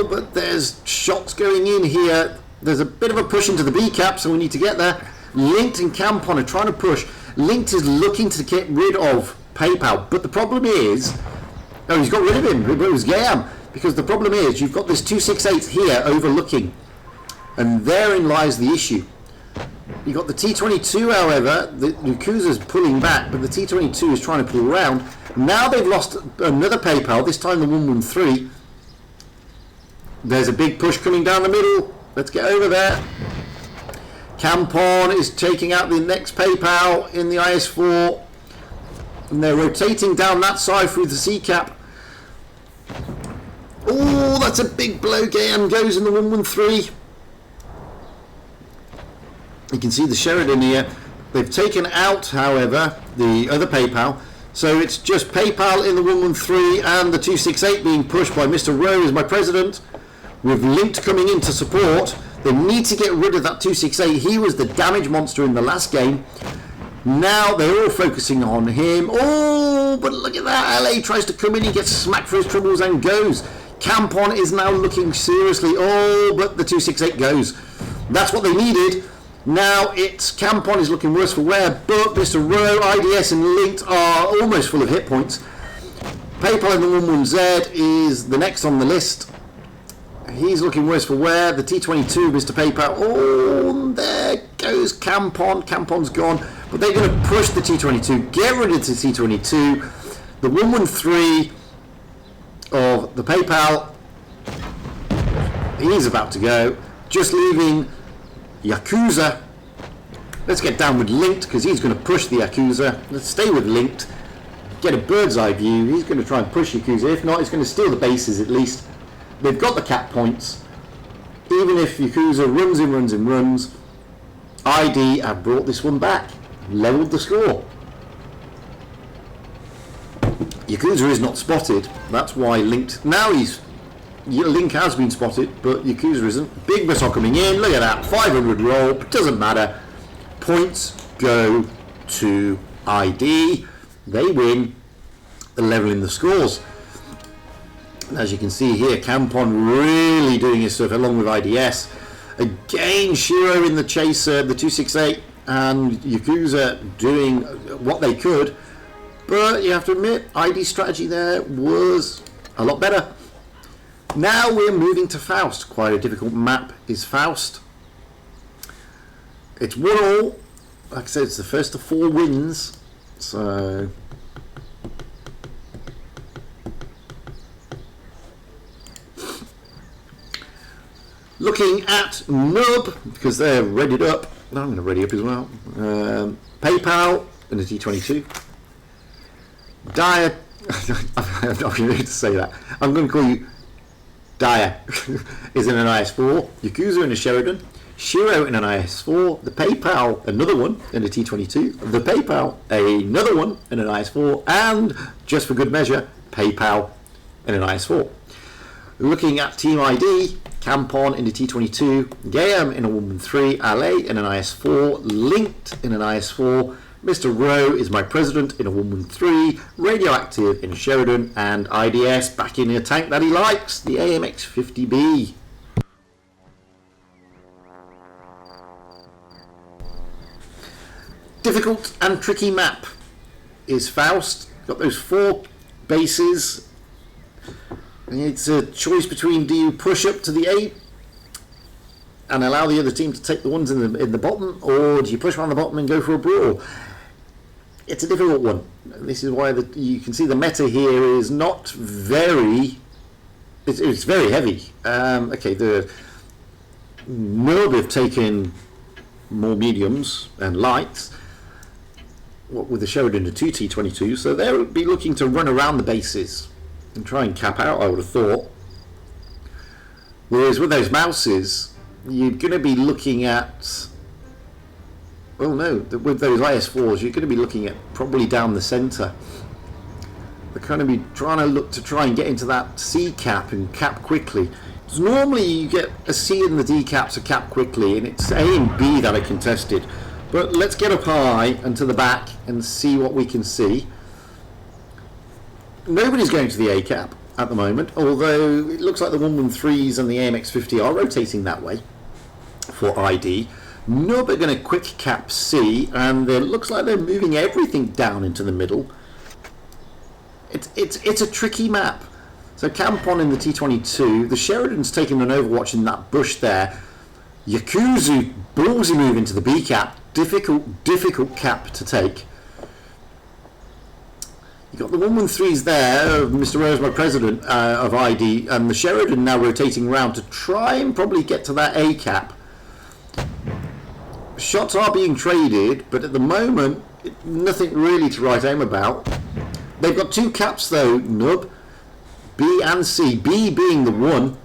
but there's shots going in here. There's a bit of a push into the B cap, so we need to get there. Linked and Campon are trying to push. Linked is looking to get rid of PayPal, but the problem is, he's got rid of him, but it was Gam, because the problem is you've got this 268 here overlooking, and therein lies the issue. You've got the T22, however, the Yakuza's pulling back, but the T22 is trying to pull around. Now they've lost another PayPal, this time the 113. There's a big push coming down the middle. Let's get over there. Campon is taking out the next PayPal in the IS4. And they're rotating down that side through the C cap. Oh, that's a big blow. Gam goes in the 113. You can see the Sheridan here. They've taken out, however, the other PayPal. So it's just PayPal in the 113 and the 268 being pushed by Mr. Rowe as my president. With Linked coming in to support. They need to get rid of that 268. He was the damage monster in the last game. Now they're all focusing on him. Oh, but look at that. LA tries to come in. He gets smacked for his troubles and goes. Campon is now looking seriously. Oh, but the 268 goes. That's what they needed. Now it's Campon is looking worse for wear, but Mr. Rowe, IDS and Linked are almost full of hit points. PayPal in the 11Z is the next on the list. He's looking worse for wear. The T22, Mr. PayPal. Oh, there goes Campon. Campon's gone. But they're going to push the T22. Get rid of the T22. The 113 of the PayPal. He's about to go. Just leaving Yakuza. Let's get down with Linked because he's going to push the Yakuza. Let's stay with Linked. Get a bird's eye view. He's going to try and push Yakuza. If not, he's going to steal the bases at least. They've got the cap points. Even if Yakuza runs, ID have brought this one back. Leveled the score. Yakuza is not spotted. That's why Linked. Now Link has been spotted, but Yakuza isn't. Big missile coming in. Look at that. 500 roll. Doesn't matter. Points go to ID. They win. They're leveling the scores. As you can see here, Campon really doing his stuff along with IDS. Again, Shiro in the chaser, the 268, and Yakuza doing what they could. But you have to admit, ID's strategy there was a lot better. Now we're moving to Faust. Quite a difficult map is Faust. It's 1-1. Like I said, it's the first of 4 wins. So looking at Nub, because they're readied up. I'm going to ready up as well. PayPal and the T22. Dyer. I'm not going to say that. I'm going to call you Dyer. Is in an IS4. Yakuza in a Sheridan. Shiro in an IS4. The PayPal, another one in a T22. The PayPal, another one in an IS4. And, just for good measure, PayPal in an IS4. Looking at Team ID, Campon in the T22, Gam in a 113, LA in an IS4, Linked in an IS4, Mr. Rowe is my president in a 113, Radioactive in a Sheridan, and IDS back in a tank that he likes, the AMX-50B. Difficult and tricky map is Faust. Got those 4 bases. It's a choice between, do you push up to the 8 and allow the other team to take the ones in the bottom, or do you push around the bottom and go for a brawl? It's a difficult one. This is why you can see the meta here is not very. It's very heavy. Okay, the Nub have taken more mediums and lights. with the Sheridan to 2 T22, so they'll be looking to run around the bases and try and cap out, I would have thought. Whereas with those Mouses, you're going to be looking at, oh no, with those IS4s, you're going to be looking at probably down the centre. They're going to be trying to look to try and get into that C cap and cap quickly. Because normally you get a C and the D caps are capped quickly, and it's A and B that are contested. But let's get up high and to the back and see what we can see. Nobody's going to the A cap at the moment, although it looks like the 113s and the AMX50 are rotating that way for ID. Nub are going to quick cap C, and it looks like they're moving everything down into the middle. It's a tricky map. So Campon in the T22, the Sheridan's taking an overwatch in that bush there. Yakuzu, ballsy move into the B cap, difficult cap to take. You got the 113s there, Mr. Rose, my president of ID, and the Sheridan now rotating around to try and probably get to that A cap. Shots are being traded, but at the moment, nothing really to write home about. They've got 2 caps though, Nub, B and C. B being the one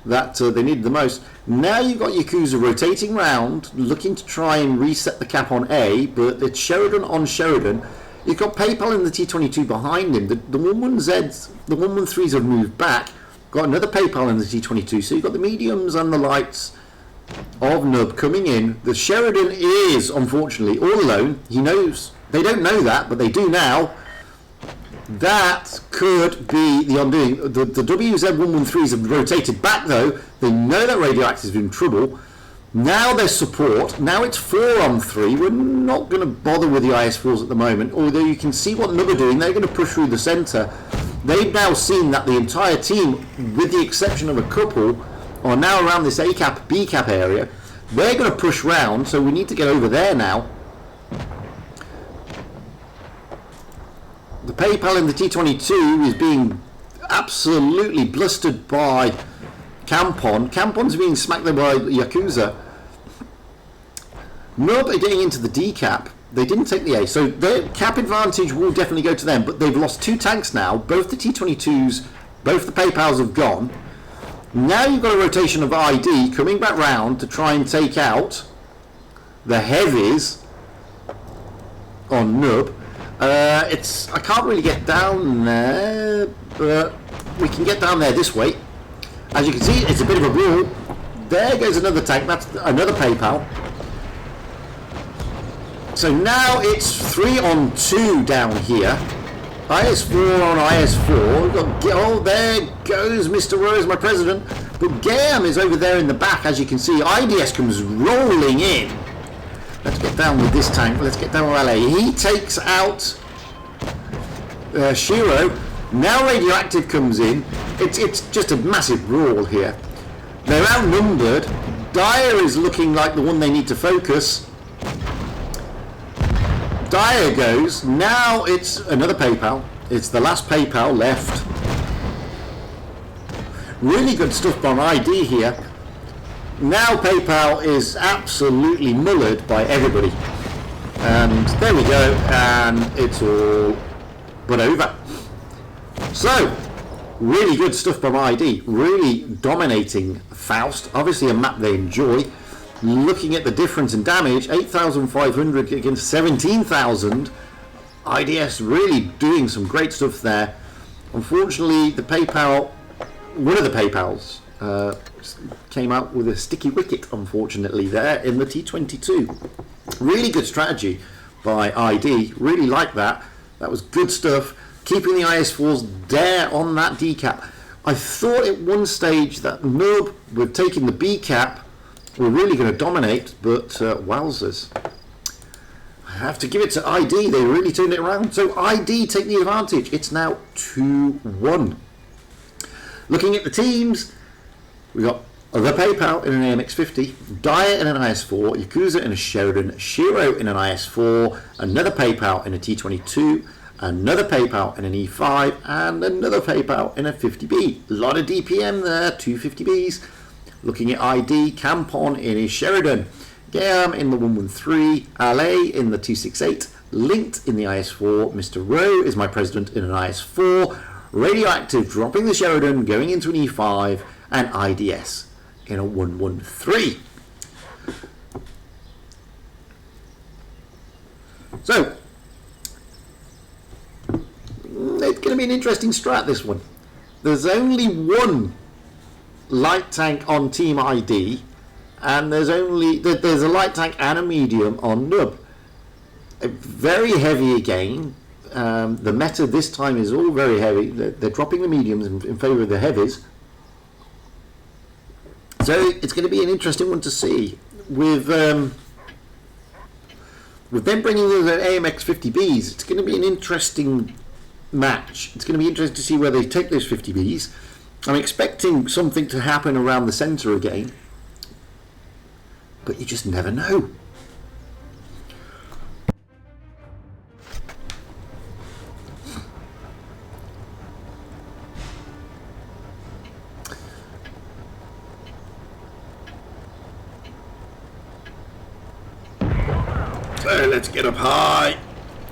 that they needed the most. Now you've got Yakuza rotating round, looking to try and reset the cap on A, but it's Sheridan on Sheridan. You've got PayPal in the T22 behind him. The 11Zs, the 113s have moved back. Got another PayPal in the T22, so you've got the mediums and the lights of Nub coming in. The Sheridan is, unfortunately, all alone. He knows. They don't know that, but they do now. That could be the undoing. The WZ113s have rotated back though. They know that Radioactive is in trouble. Now there's support. Now it's 4 on 3. We're not going to bother with the IS4s at the moment. Although you can see what Nub are doing. They're going to push through the centre. They've now seen that the entire team, with the exception of a couple, are now around this A cap, B cap area. They're going to push round. So we need to get over there now. The PayPal in the T22 is being absolutely blustered by Campon. Campon's being smacked there by Yakuza. Nub are getting into the D cap. They didn't take the A, so their cap advantage will definitely go to them, but they've lost 2 tanks now. Both the T22s, both the PayPals have gone. Now you've got a rotation of ID coming back round to try and take out the heavies on Nub. I can't really get down there, but we can get down there this way. As you can see, it's a bit of a brawl. There goes another tank. That's another PayPal. So now it's 3 on 2 down here. IS4 on IS4. We've got, oh, there goes Mr. Rose, my president. But Gam is over there in the back, as you can see. IDS comes rolling in. Let's get down with this tank. Let's get down with LA. He takes out Shiro. Now Radioactive comes in. It's just a massive brawl here. They're outnumbered. Dyer is looking like the one they need to focus. Dyer goes. Now it's another PayPal. It's the last PayPal left. Really good stuff from ID here. Now PayPal is absolutely mullered by everybody. And there we go. And it's all but over. So, really good stuff from ID. Really dominating Faust. Obviously a map they enjoy. Looking at the difference in damage, 8,500 against 17,000. IDS really doing some great stuff there. Unfortunately, the PayPal, one of the PayPals, came out with a sticky wicket, unfortunately, there in the T22. Really good strategy by ID. Really like that. That was good stuff. Keeping the IS4s there on that D cap. I thought at one stage that Nub, with taking the B cap, were really going to dominate, but wowzers. I have to give it to ID. They really turned it around. So ID take the advantage. It's now 2-1. Looking at the teams, we got the PayPal in an AMX50, Dyer in an IS4, Yakuza in a Sheridan, Shiro in an IS4, another PayPal in a T22, another PayPal in an E5, and another PayPal in a 50B. A lot of DPM there, 2 50Bs. Looking at ID, Campon in his Sheridan, Gam in the 113, LA in the 268, linked in the IS-4. Mr. Rowe is my president in an IS-4. Radioactive dropping the Sheridan, going into an E5, and IDS in a 113. So, it's going to be an interesting strat, this one. There's only one light tank on Team ID, and there's a light tank and a medium on Nub. Very heavy again. The meta this time is all very heavy. They're dropping the mediums in favour of the heavies. So it's going to be an interesting one to see. With them bringing in the AMX 50Bs, it's going to be an interesting match. It's going to be interesting to see where they take those 50Bs. I'm expecting something to happen around the centre again, but you just never know. So let's get up high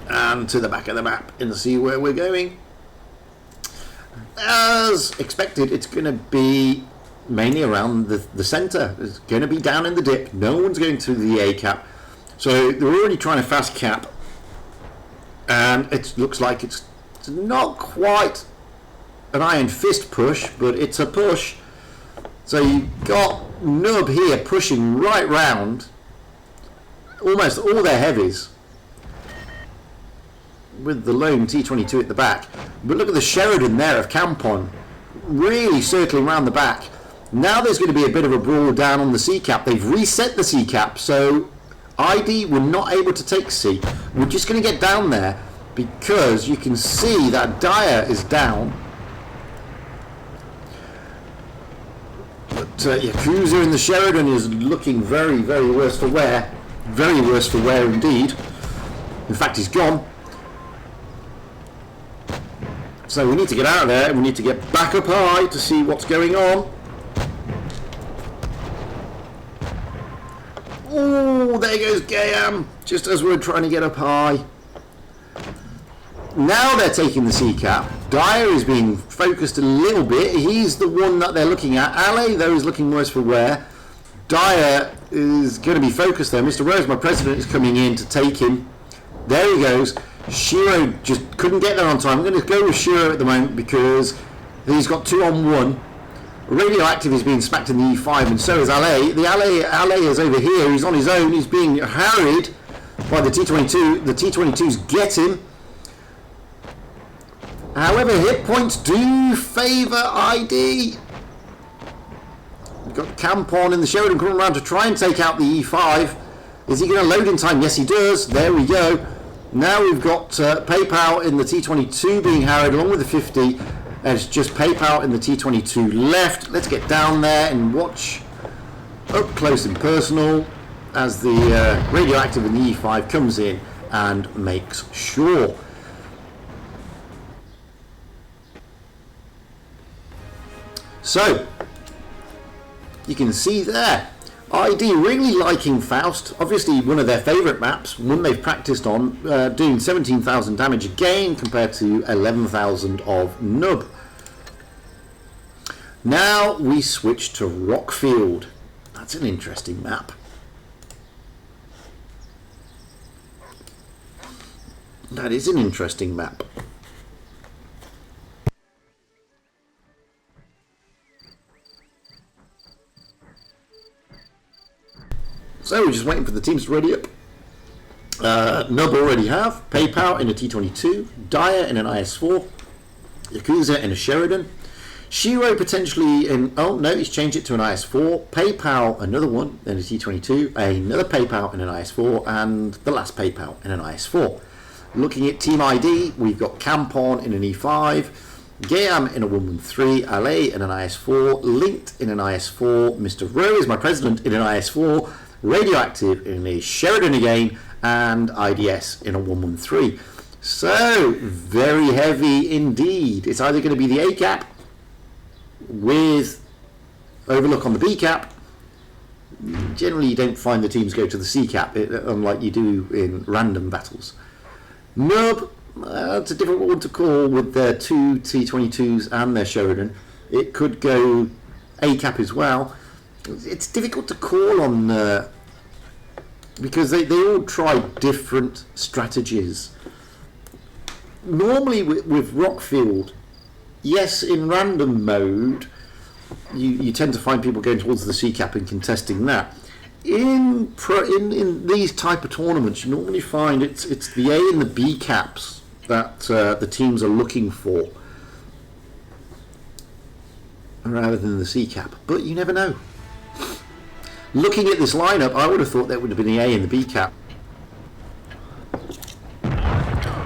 and to the back of the map and see where we're going. As expected, it's going to be mainly around the centre. It's going to be down in the dip. No one's going to the A cap. So they're already trying to fast cap. And it looks like it's not quite an iron fist push, but it's a push. So you've got Nub here pushing right round almost all their heavies with the lone T22 at the back. But look at the Sheridan there of Campon really circling around the back. Now there's going to be a bit of a brawl down on the C cap. They've reset the C cap, so ID were not able to take C. We're just going to get down there because you can see that Dyer is down. But Yakuza in the Sheridan is looking very, very worse for wear. Very worse for wear indeed. In fact, he's gone. So we need to get out of there and we need to get back up high to see what's going on. Oh, there goes Gayam, just as we're trying to get up high. Now they're taking the C cap. Dyer is being focused a little bit. He's the one that they're looking at. Ale, though, is looking worse for wear. Dyer is going to be focused there. Mr. Rose, my president, is coming in to take him. There he goes. Shiro just couldn't get there on time. I'm going to go with Shiro at the moment because he's got 2 on 1. Radioactive is being smacked in the E5 and so is Ale. The Ale is over here. He's on his own. He's being harried by the T22. The T22s get him. However, hit points do favour ID. We've got Campon in the Sheridan coming around to try and take out the E5. Is he going to load in time? Yes, he does. There we go. Now we've got PayPal in the T22 being harried along with the 50. And it's just PayPal in the T22 left. Let's get down there and watch up close and personal as the Radioactive in the E5 comes in and makes sure. So, you can see there, ID really liking Faust, obviously one of their favourite maps, one they've practiced on, doing 17,000 damage again compared to 11,000 of Nub. Now we switch to Rockfield. That's an interesting map. That is an interesting map. So we're just waiting for the teams to ready up. Nub already have PayPal in a T22, Dyer in an IS4, Yakuza in a Sheridan, Shiro potentially in, oh no, he's changed it to an IS4, PayPal another one in a T22, another PayPal in an IS4, and the last PayPal in an IS4. Looking at Team ID, we've got Campon in an E5, Gayam in a 113, Ale in an IS4, Linked in an IS4, Mr. Rowe is my president in an IS4, Radioactive in a Sheridan again, and IDS in a 113. So, very heavy indeed. It's either going to be the A cap with overlook on the B cap. Generally, you don't find the teams go to the C cap, unlike you do in random battles. Nub, it's a difficult one to call with their two T22s and their Sheridan. It could go A-cap as well. It's difficult to call on because they all try different strategies. Normally with Rockfield, yes, in random mode, you tend to find people going towards the C-cap and contesting that. In these type of tournaments, you normally find it's the A and the B caps that the teams are looking for, rather than the C cap. But you never know. Looking at this lineup, I would have thought that would have been the A and the B cap.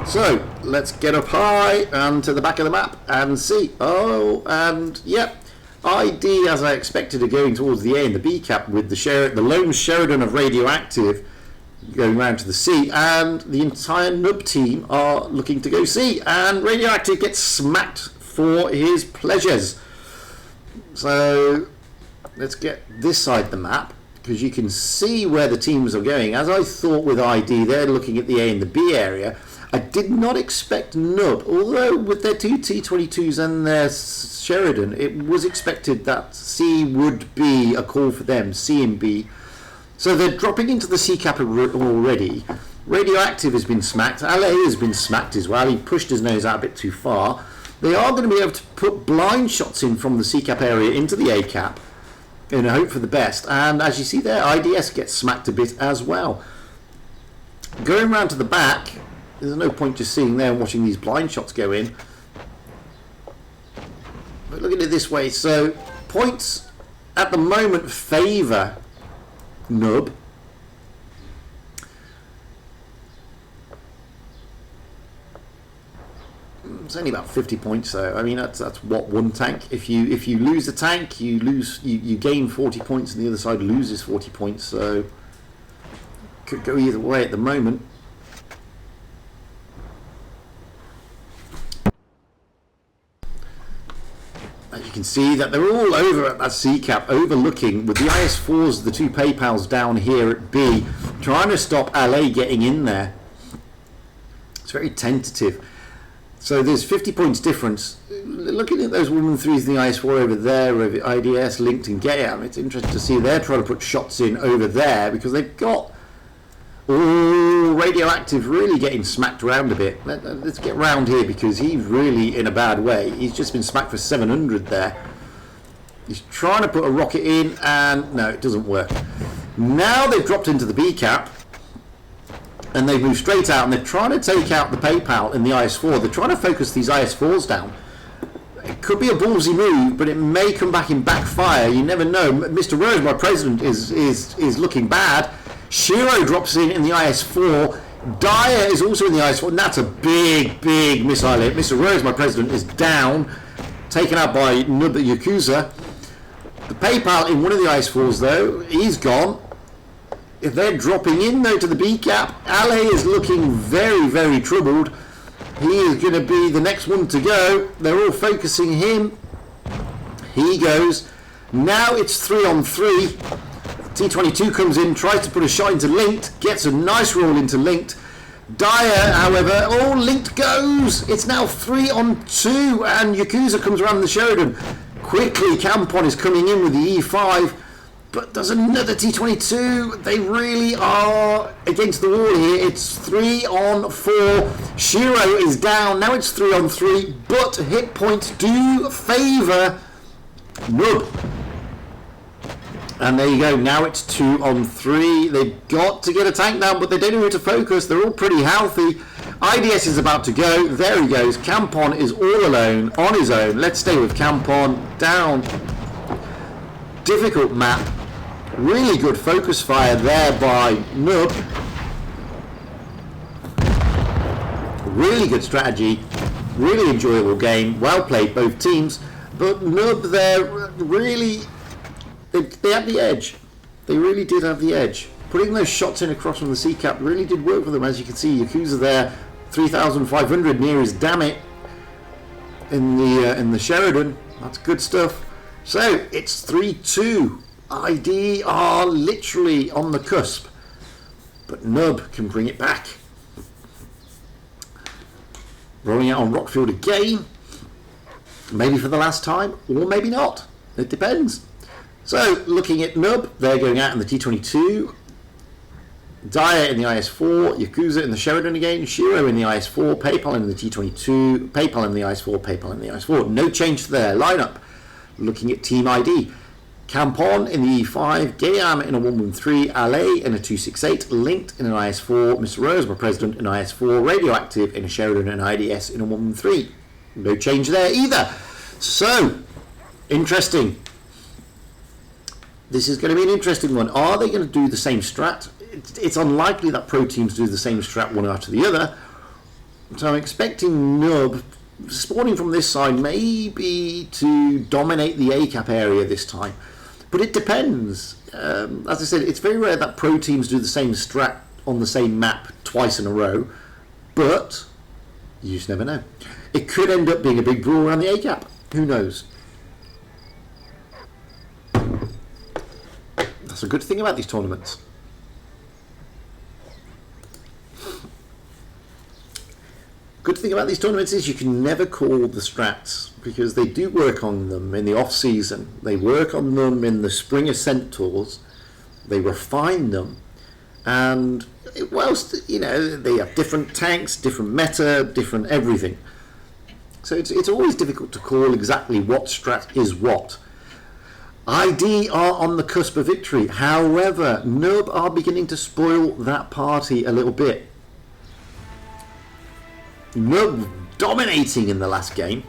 So let's get up high and to the back of the map and see. Oh, and yep. ID, as I expected, are going towards the A and the B cap with the lone Sheridan of Radioactive going round to the C, and the entire Nub team are looking to go C, and Radioactive gets smacked for his pleasures. So let's get this side of the map, because you can see where the teams are going. As I thought with ID, they're looking at the A and the B area. I did not expect Nub, although with their two T22s and their Sheridan, it was expected that C would be a call for them, C and B. So they're dropping into the C cap already. Radioactive has been smacked. LA has been smacked as well. He pushed his nose out a bit too far. They are going to be able to put blind shots in from the C cap area into the A cap in a hope for the best. And as you see there, IDS gets smacked a bit as well. Going round to the back, there's no point just sitting there and watching these blind shots go in. But look at it this way. So points at the moment favour Nub. It's only about 50 points though. I mean that's what, one tank. If you lose the tank, you gain 40 points and the other side loses 40 points. So could go either way at the moment. You can see that they're all over at that C cap, overlooking with the IS4s, the two PayPals down here at B, trying to stop LA getting in there. It's very tentative. So there's 50 points difference. Looking at those 1 and 3s in the IS4 over there, over IDS, Linked and Gayam, it's interesting to see they're trying to put shots in over there because they've got Radioactive really getting smacked around a bit. Let's get round here because he's really in a bad way. He's just been smacked for 700 there. He's trying to put a rocket in and no, it doesn't work. Now they've dropped into the B cap and they've moved straight out and they're trying to take out the PayPal in the IS4. They're trying to focus these IS4s down. It could be a ballsy move, but it may come back in backfire. You never know. Mr. Rose, my president, is looking bad. Shiro drops in the IS4. Dyer is also in the IS4, and that's a big missile hit. Mr. Rose, my president, is down, taken out by Nub Yakuza. The PayPal in one of the IS4s, though, he's gone. If they're dropping in, though, to the B cap, LA is looking very troubled. He is going to be the next one to go. They're all focusing him. He goes. Now it's 3 on 3. T22 comes in, tries to put a shot into Linked, gets a nice roll into Linked. Dyer, however, Linked goes. It's now 3 on 2, and Yakuza comes around the Sheridan. Quickly, Campon is coming in with the E5, but there's another T22. They really are against the wall here. It's 3 on 4. Shiro is down. Now it's 3 on 3, but hit points do favour Nub. And there you go, now it's 2 on 3. They've got to get a tank down, but they don't know who to focus. They're all pretty healthy. IDS is about to go. There he goes. Campon is all alone, on his own. Let's stay with Campon. Down. Difficult map. Really good focus fire there by Nub. Really good strategy. Really enjoyable game. Well played, both teams. But Nub there really... They had the edge. They really did have the edge. Putting those shots in across from the C cap really did work for them. As you can see, Yakuza there, 3,500 near his damn it in the Sheridan. That's good stuff. So it's 3-2. ID are literally on the cusp, but Nub can bring it back. rolling out on Rockfield again, maybe for the last time, or maybe not. It depends. So, looking at Nub, they're going out in the T22, Dyer in the IS4, Yakuza in the Sheridan again, Shiro in the IS4, PayPal in the T22, PayPal in the IS4, PayPal in the IS4. No change to their lineup. Looking at Team ID, Campon in the E5, Gayam in a 113, Ale in a 268, Linked in an IS4, Mr. Rose, my president, in IS4, Radioactive in a Sheridan and IDS in a 113. No change there either. So, interesting. This is going to be an interesting one. Are they going to do the same strat? It's unlikely that pro teams do the same strat one after the other. So I'm expecting Nub spawning from this side maybe to dominate the A-cap area this time. But it depends. As I said, it's very rare that pro teams do the same strat on the same map twice in a row. But you just never know. It could end up being a big brawl around the A-cap. Who knows? That's a good thing about these tournaments. Good thing about these tournaments is you can never call the strats because they do work on them in the off season. They work on them in the spring ascent tours. They refine them, and whilst they have different tanks, different meta, different everything. So it's always difficult to call exactly what strat is what. ID are on the cusp of victory. However, Nub are beginning to spoil that party a little bit. Nub dominating in the last game.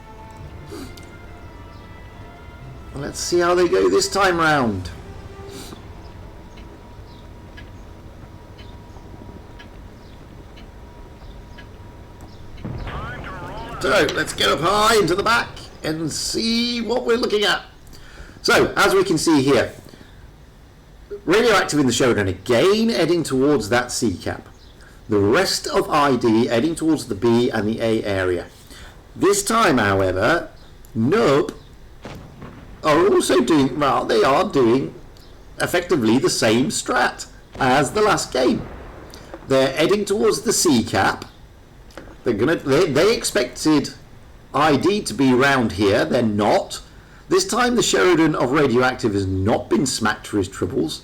Let's see how they go this time round. So let's get up high into the back and see what we're looking at. So as we can see here, Radioactive in the Showdown again heading towards that C cap. The rest of ID heading towards the B and the A area. This time, however, Nub are also doing, well, they are doing effectively the same strat as the last game. They're heading towards the C cap. They expected ID to be around here. They're not. This time the Sheridan of Radioactive has not been smacked for his troubles.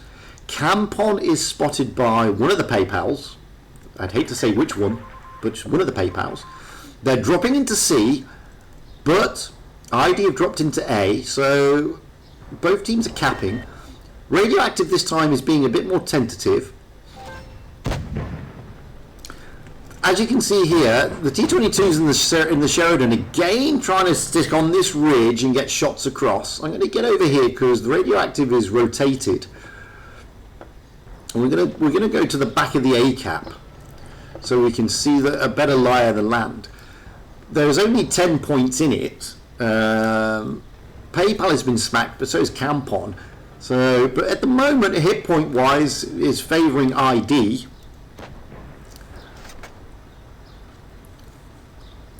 Campon is spotted by one of the PayPals. I'd hate to say which one, but one of the PayPals. They're dropping into C, but ID have dropped into A, so both teams are capping. Radioactive this time is being a bit more tentative. As you can see here, the T-22s in the Sheridan again trying to stick on this ridge and get shots across. I'm going to get over here because the Radioactive is rotated. And we're going to go to the back of the A cap so we can see a better lie of the land. There's only 10 points in it. PayPal has been smacked, but so is Campon. But at the moment, hit point wise, is favouring ID.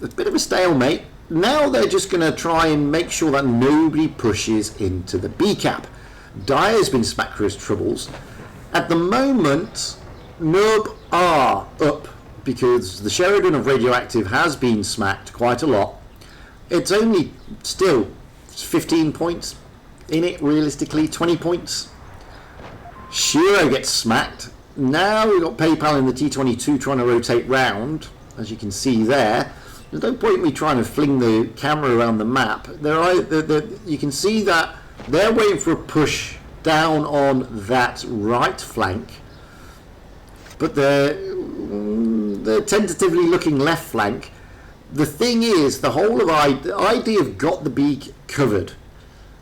A bit of a stalemate. Now they're just going to try and make sure that nobody pushes into the B cap. Dyer's been smacked for his troubles. At the moment, Nub are up because the Sheridan of Radioactive has been smacked quite a lot. It's only still 15 points in it, realistically, 20 points. Shiro gets smacked. Now we've got PayPal in the T-22 trying to rotate round, as you can see there. There's no point in me trying to fling the camera around the map. You can see that they're waiting for a push down on that right flank, but they're tentatively looking left flank. The thing is, the whole of ID have got the B covered.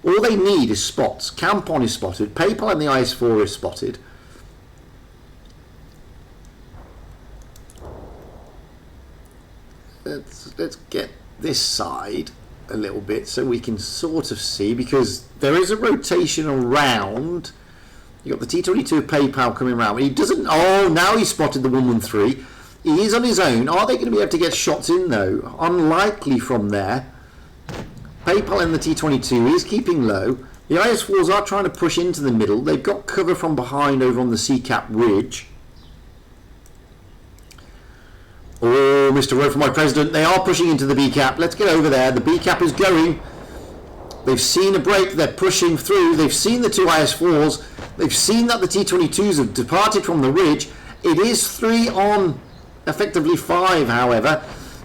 All they need is spots. Campon is spotted. PayPal and the IS4 is spotted. Let's get this side a little bit so we can sort of see, because there is a rotation around. You got the T-22 PayPal coming around. He doesn't. Oh, now he's spotted the 113. He is on his own. Are they going to be able to get shots in though? Unlikely from there. PayPal in the T-22 is keeping low. The IS4s are trying to push into the middle. They've got cover from behind over on the C-cap ridge. Oh, Mr. Rote, my president, they are pushing into the B cap. Let's get over there. The B cap is going. They've seen a break. They're pushing through. They've seen the two IS4s. They've seen that the T22s have departed from the ridge. It is 3 on effectively 5, however.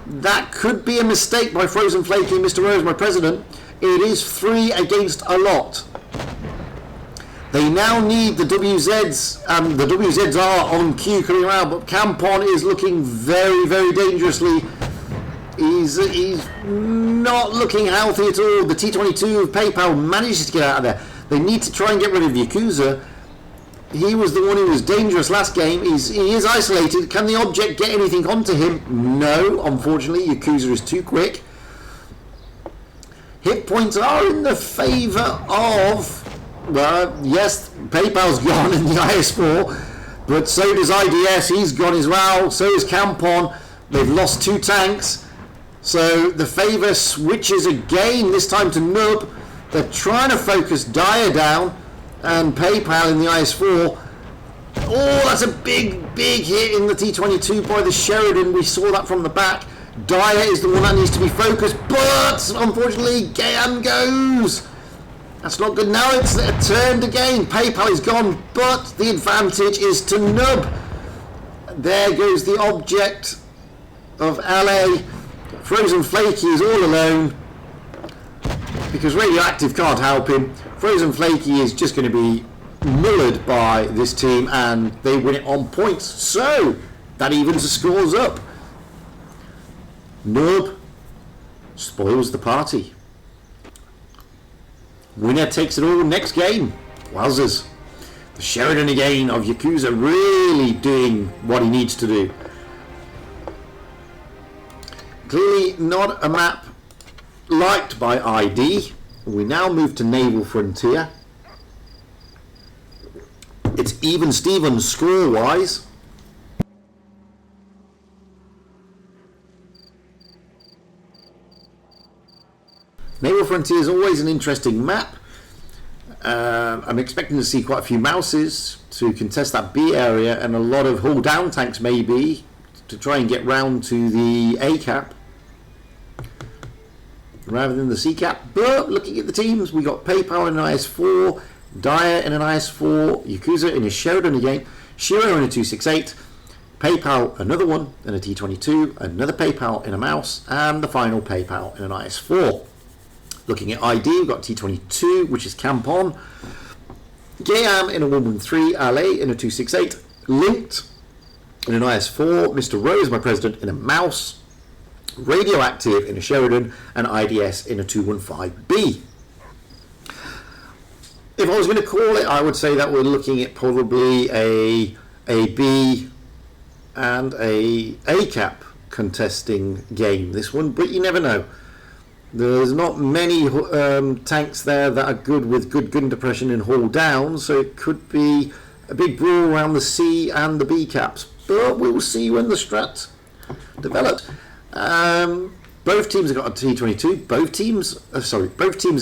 That could be a mistake by Frozen Flaky, Mr. Rose, my president. It is 3 against a lot. They now need the WZs, and the WZs are on cue coming around, but Campon is looking very, very dangerously. He's not looking healthy at all. The T22 of PayPal manages to get out of there. They need to try and get rid of Yakuza. He was the one who was dangerous last game. He is isolated. Can the object get anything onto him? No, unfortunately. Yakuza is too quick. Hit points are in the favour of... Well, yes, PayPal's gone in the IS4, but so does IDS. He's gone as well. So is Campon. They've lost 2 tanks. So the favour switches again, this time to Nub. They're trying to focus Dyer down, and PayPal in the IS4. Oh, that's a big hit in the T22 by the Sheridan. We saw that from the back. Dyer is the one that needs to be focused, but unfortunately, Gayam goes. That's not good. Now it's turned again. PayPal is gone, but the advantage is to Nub. There goes the object of LA. Frozen Flaky is all alone because Radioactive can't help him. Frozen Flaky is just going to be mullered by this team, and they win it on points. So that evens the scores up. Nub spoils the party. Winner takes it all next game. Wowzers. The Sheridan again of Yakuza really doing what he needs to do. Clearly not a map liked by ID. We now move to Naval Frontier. It's even Steven score-wise. Naval Frontier is always an interesting map. I'm expecting to see quite a few mouses to contest that B area, and a lot of hull down tanks maybe to try and get round to the A cap rather than the C cap. But looking at the teams, we got PayPal in an IS4, Dyer in an IS4, Yakuza in a Sheridan again, Shiro in a 268, PayPal another one in a T22, another PayPal in a mouse, and the final PayPal in an IS4. Looking at ID, we've got T22, which is Campon, Gayam in a 113, LA in a 268, Linked in an IS4, Mr. Rose, my president, in a mouse, Radioactive in a Sheridan, and IDS in a 215B. If I was going to call it, I would say that we're looking at probably a B and a cap contesting game, this one, but you never know. There's not many tanks there that are good with good gun depression and hull down, so it could be a big brawl around the C and the B caps. But we'll see when the strat develops. Both teams have got a T22. Both teams have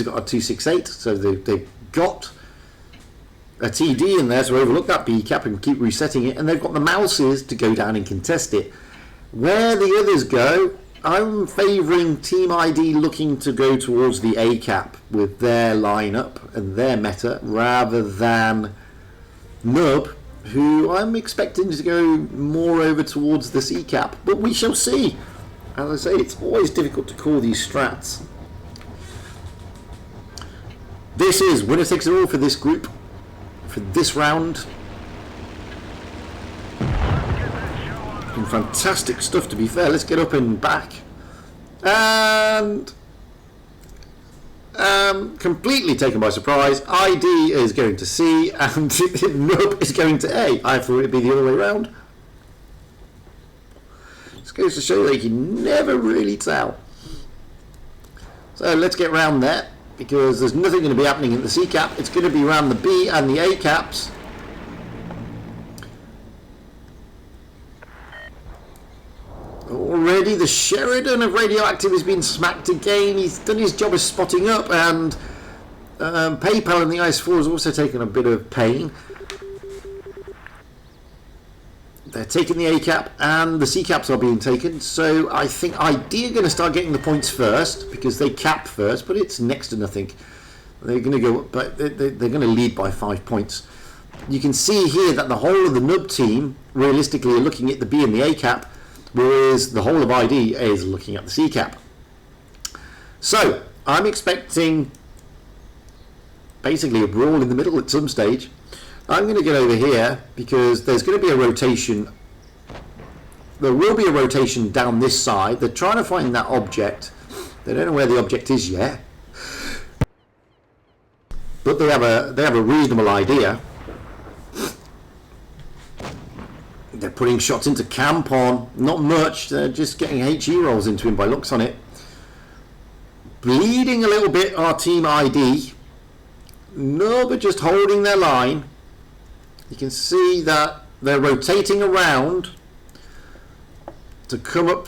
got a 268, so they've got a TD in there to overlook that B cap and keep resetting it, and they've got the mouses to go down and contest it. Where the others go, I'm favouring Team ID looking to go towards the A cap with their lineup and their meta rather than Nub, who I'm expecting to go more over towards the C cap, but we shall see. As I say, it's always difficult to call these strats. This is winner takes it all for this group, for this round. Some fantastic stuff, to be fair. Let's get up and back. And completely taken by surprise, ID is going to C and Nub is going to A. I thought it'd be the other way around. This goes to show that you can never really tell. So let's get round there, because there's nothing going to be happening in the C cap. It's going to be around the B and the A caps. Already the Sheridan of Radioactive has been smacked again. He's done his job of spotting up, and PayPal in the IS4 has also taken a bit of pain. They're taking the A cap and the C caps are being taken. So I think ID are going to start getting the points first because they cap first, but it's next to nothing. They're going to go, but they're going to lead by 5 points. You can see here that the whole of the nub team realistically are looking at the B and the A cap, whereas the whole of ID is looking at the C cap. So I'm expecting basically a brawl in the middle at some stage. I'm going to get over here because there's going to be a rotation. There will be a rotation down this side. They're trying to find that object. They don't know where the object is yet, but they have a reasonable idea. They're putting shots into Campon. Not much. They're just getting HE rolls into him by looks on it. Bleeding a little bit, our team ID. No, but just holding their line. You can see that they're rotating around to come up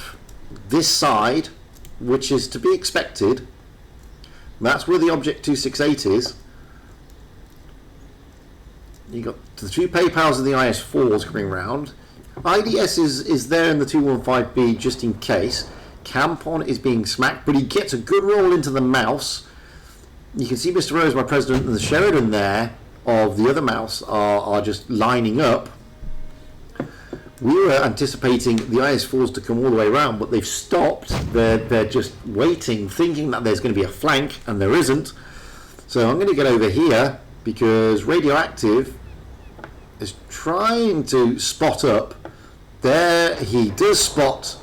this side, which is to be expected. That's where the object 268 is. You got the two PayPals and the IS4s coming round. IDS is there in the 215B just in case. Campon is being smacked, but he gets a good roll into the mouse. You can see Mr. Rose, my president, and the Sheridan there of the other mouse are just lining up. We were anticipating the IS4s to come all the way around, but they've stopped. They're just waiting, thinking that there's going to be a flank, and there isn't. So I'm going to get over here because Radioactive is trying to spot up. There he does spot.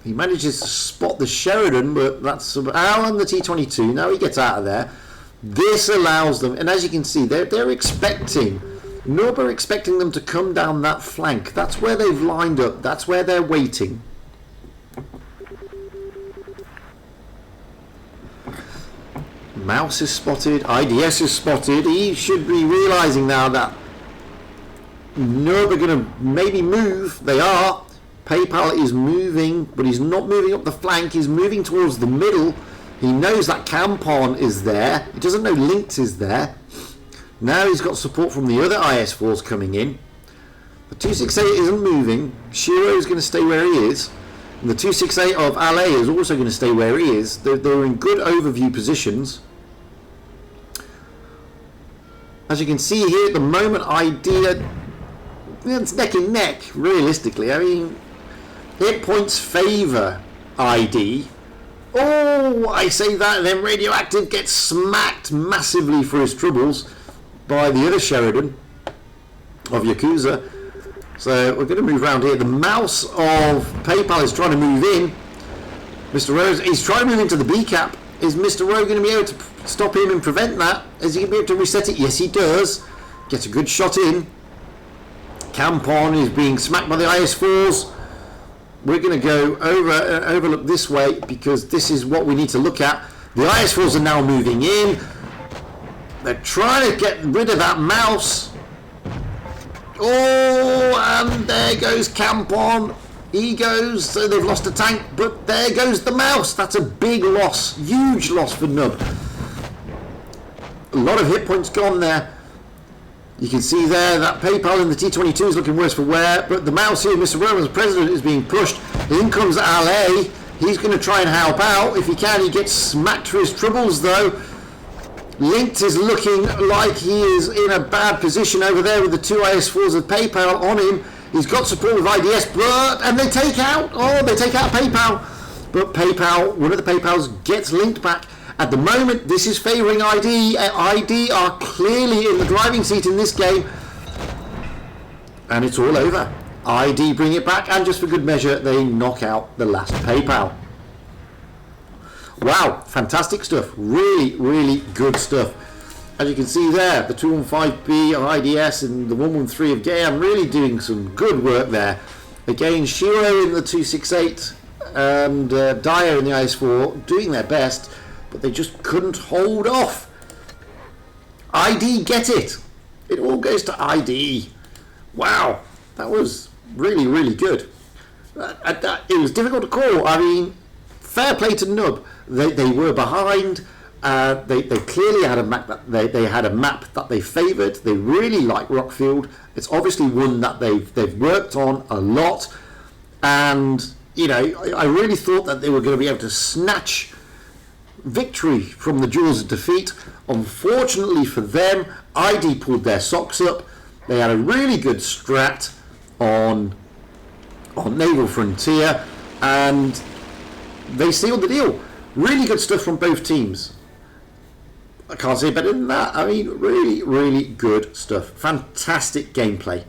He manages to spot the Sheridan, but that's Alan the T22. Now he gets out of there. This allows them, and as you can see, they're expecting, Nub are expecting them to come down that flank. That's where they've lined up. That's where they're waiting. Mouse is spotted. IDS is spotted. He should be realizing now that Nub are going to maybe move. They are. PayPal is moving, but he's not moving up the flank. He's moving towards the middle. He knows that Campon is there. He doesn't know Lynx is there. Now he's got support from the other IS4s coming in. The 268 isn't moving. Shiro is going to stay where he is. And the 268 of LA is also going to stay where he is. They're in good overview positions. As you can see here at the moment, it's neck and neck, realistically. I mean, hit points favour ID. Oh, I say that, and then Radioactive gets smacked massively for his troubles by the other Sheridan of Yakuza. So we're going to move around here. The mouse of PayPal is trying to move in. Mr. Rose, he's trying to move into the B cap. Is Mr. Rowe going to be able to stop him and prevent that? Is he going to be able to reset it? Yes, he does. Gets a good shot in. Campon is being smacked by the IS4s. We're going to go overlook this way because this is what we need to look at. The IS4s are now moving in. They're trying to get rid of that mouse. Oh, and there goes Campon. He goes, so they've lost a tank, but there goes the mouse. That's a big loss, huge loss for Nub. A lot of hit points gone there. You can see there that PayPal in the T22 is looking worse for wear, but the mouse here, Mr. Roman's president, is being pushed. In comes LA. He's going to try and help out if he can. He gets smacked for his troubles though. Linked is looking like he is in a bad position over there with the two IS4s of PayPal on him. He's got support with IDS, and they take out PayPal. But PayPal, one of the PayPals gets linked back. At the moment, this is favouring ID. ID are clearly in the driving seat in this game. And it's all over. ID bring it back, and just for good measure, they knock out the last PayPal. Wow, fantastic stuff. Really, really good stuff. As you can see there, the 215B of IDS and the 113 of GAM really doing some good work there. Again, Shiro in the 268 and Dyer in the IS4 doing their best, but they just couldn't hold off. ID get it. It all goes to ID. Wow, that was really, really good. It was difficult to call. I mean, fair play to Nub. They were behind. They clearly had a map that they had a map that they favoured. They really like Rockfield. It's obviously one that they've worked on a lot, and you know, I really thought that they were going to be able to snatch victory from the jaws of defeat. Unfortunately for them, ID pulled their socks up. They had a really good strat on Naval Frontier, and they sealed the deal. Really good stuff from both teams. I can't say better than that. I mean, really, really good stuff. Fantastic gameplay.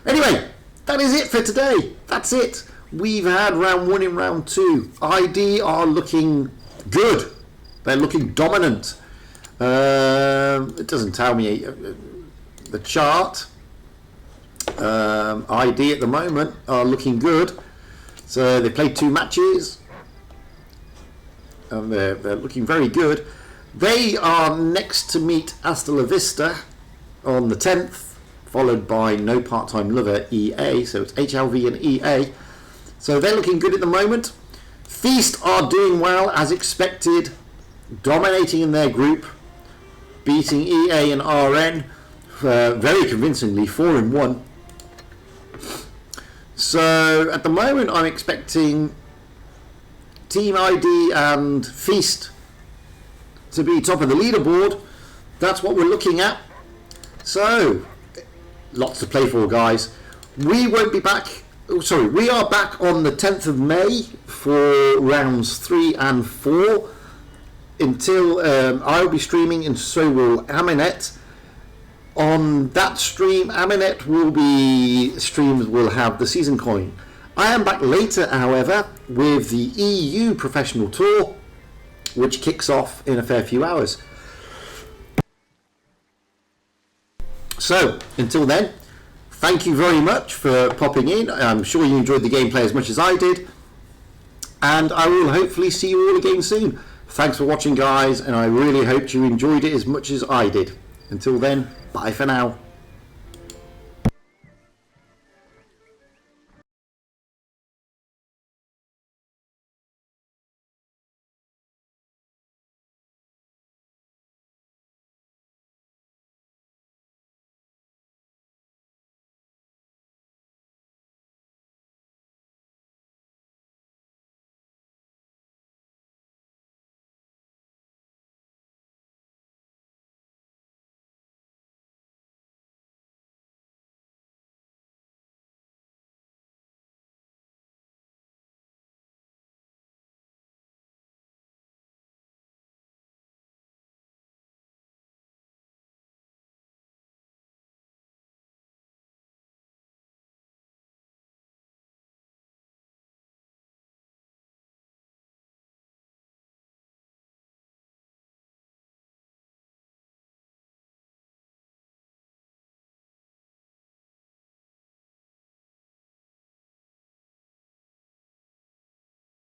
Anyway, that is it for today. That's it. We've had round 1 and round 2. ID are looking good. They're looking dominant. It doesn't tell me the chart. ID at the moment are looking good. So they played 2 matches. And they're looking very good. They are next to meet Hasta La Vista on the 10th, followed by No Part-Time Lover EA. So it's HLV and EA. So they're looking good at the moment. Feast are doing well as expected, dominating in their group, beating EA and RN very convincingly, 4-1. So at the moment I'm expecting Team ID and Feast to be top of the leaderboard. That's what we're looking at. So lots to play for, guys. We won't be back. Oh, sorry, we are back on the 10th of May for rounds 3 and 4. Until I'll be streaming, and so will Aminet. On that stream, Aminet will be streams will have the season coin. I am back later, however, with the EU Professional Tour, which kicks off in a fair few hours. So, until then, thank you very much for popping in. I'm sure you enjoyed the gameplay as much as I did. And I will hopefully see you all again soon. Thanks for watching, guys, and I really hope you enjoyed it as much as I did. Until then, bye for now.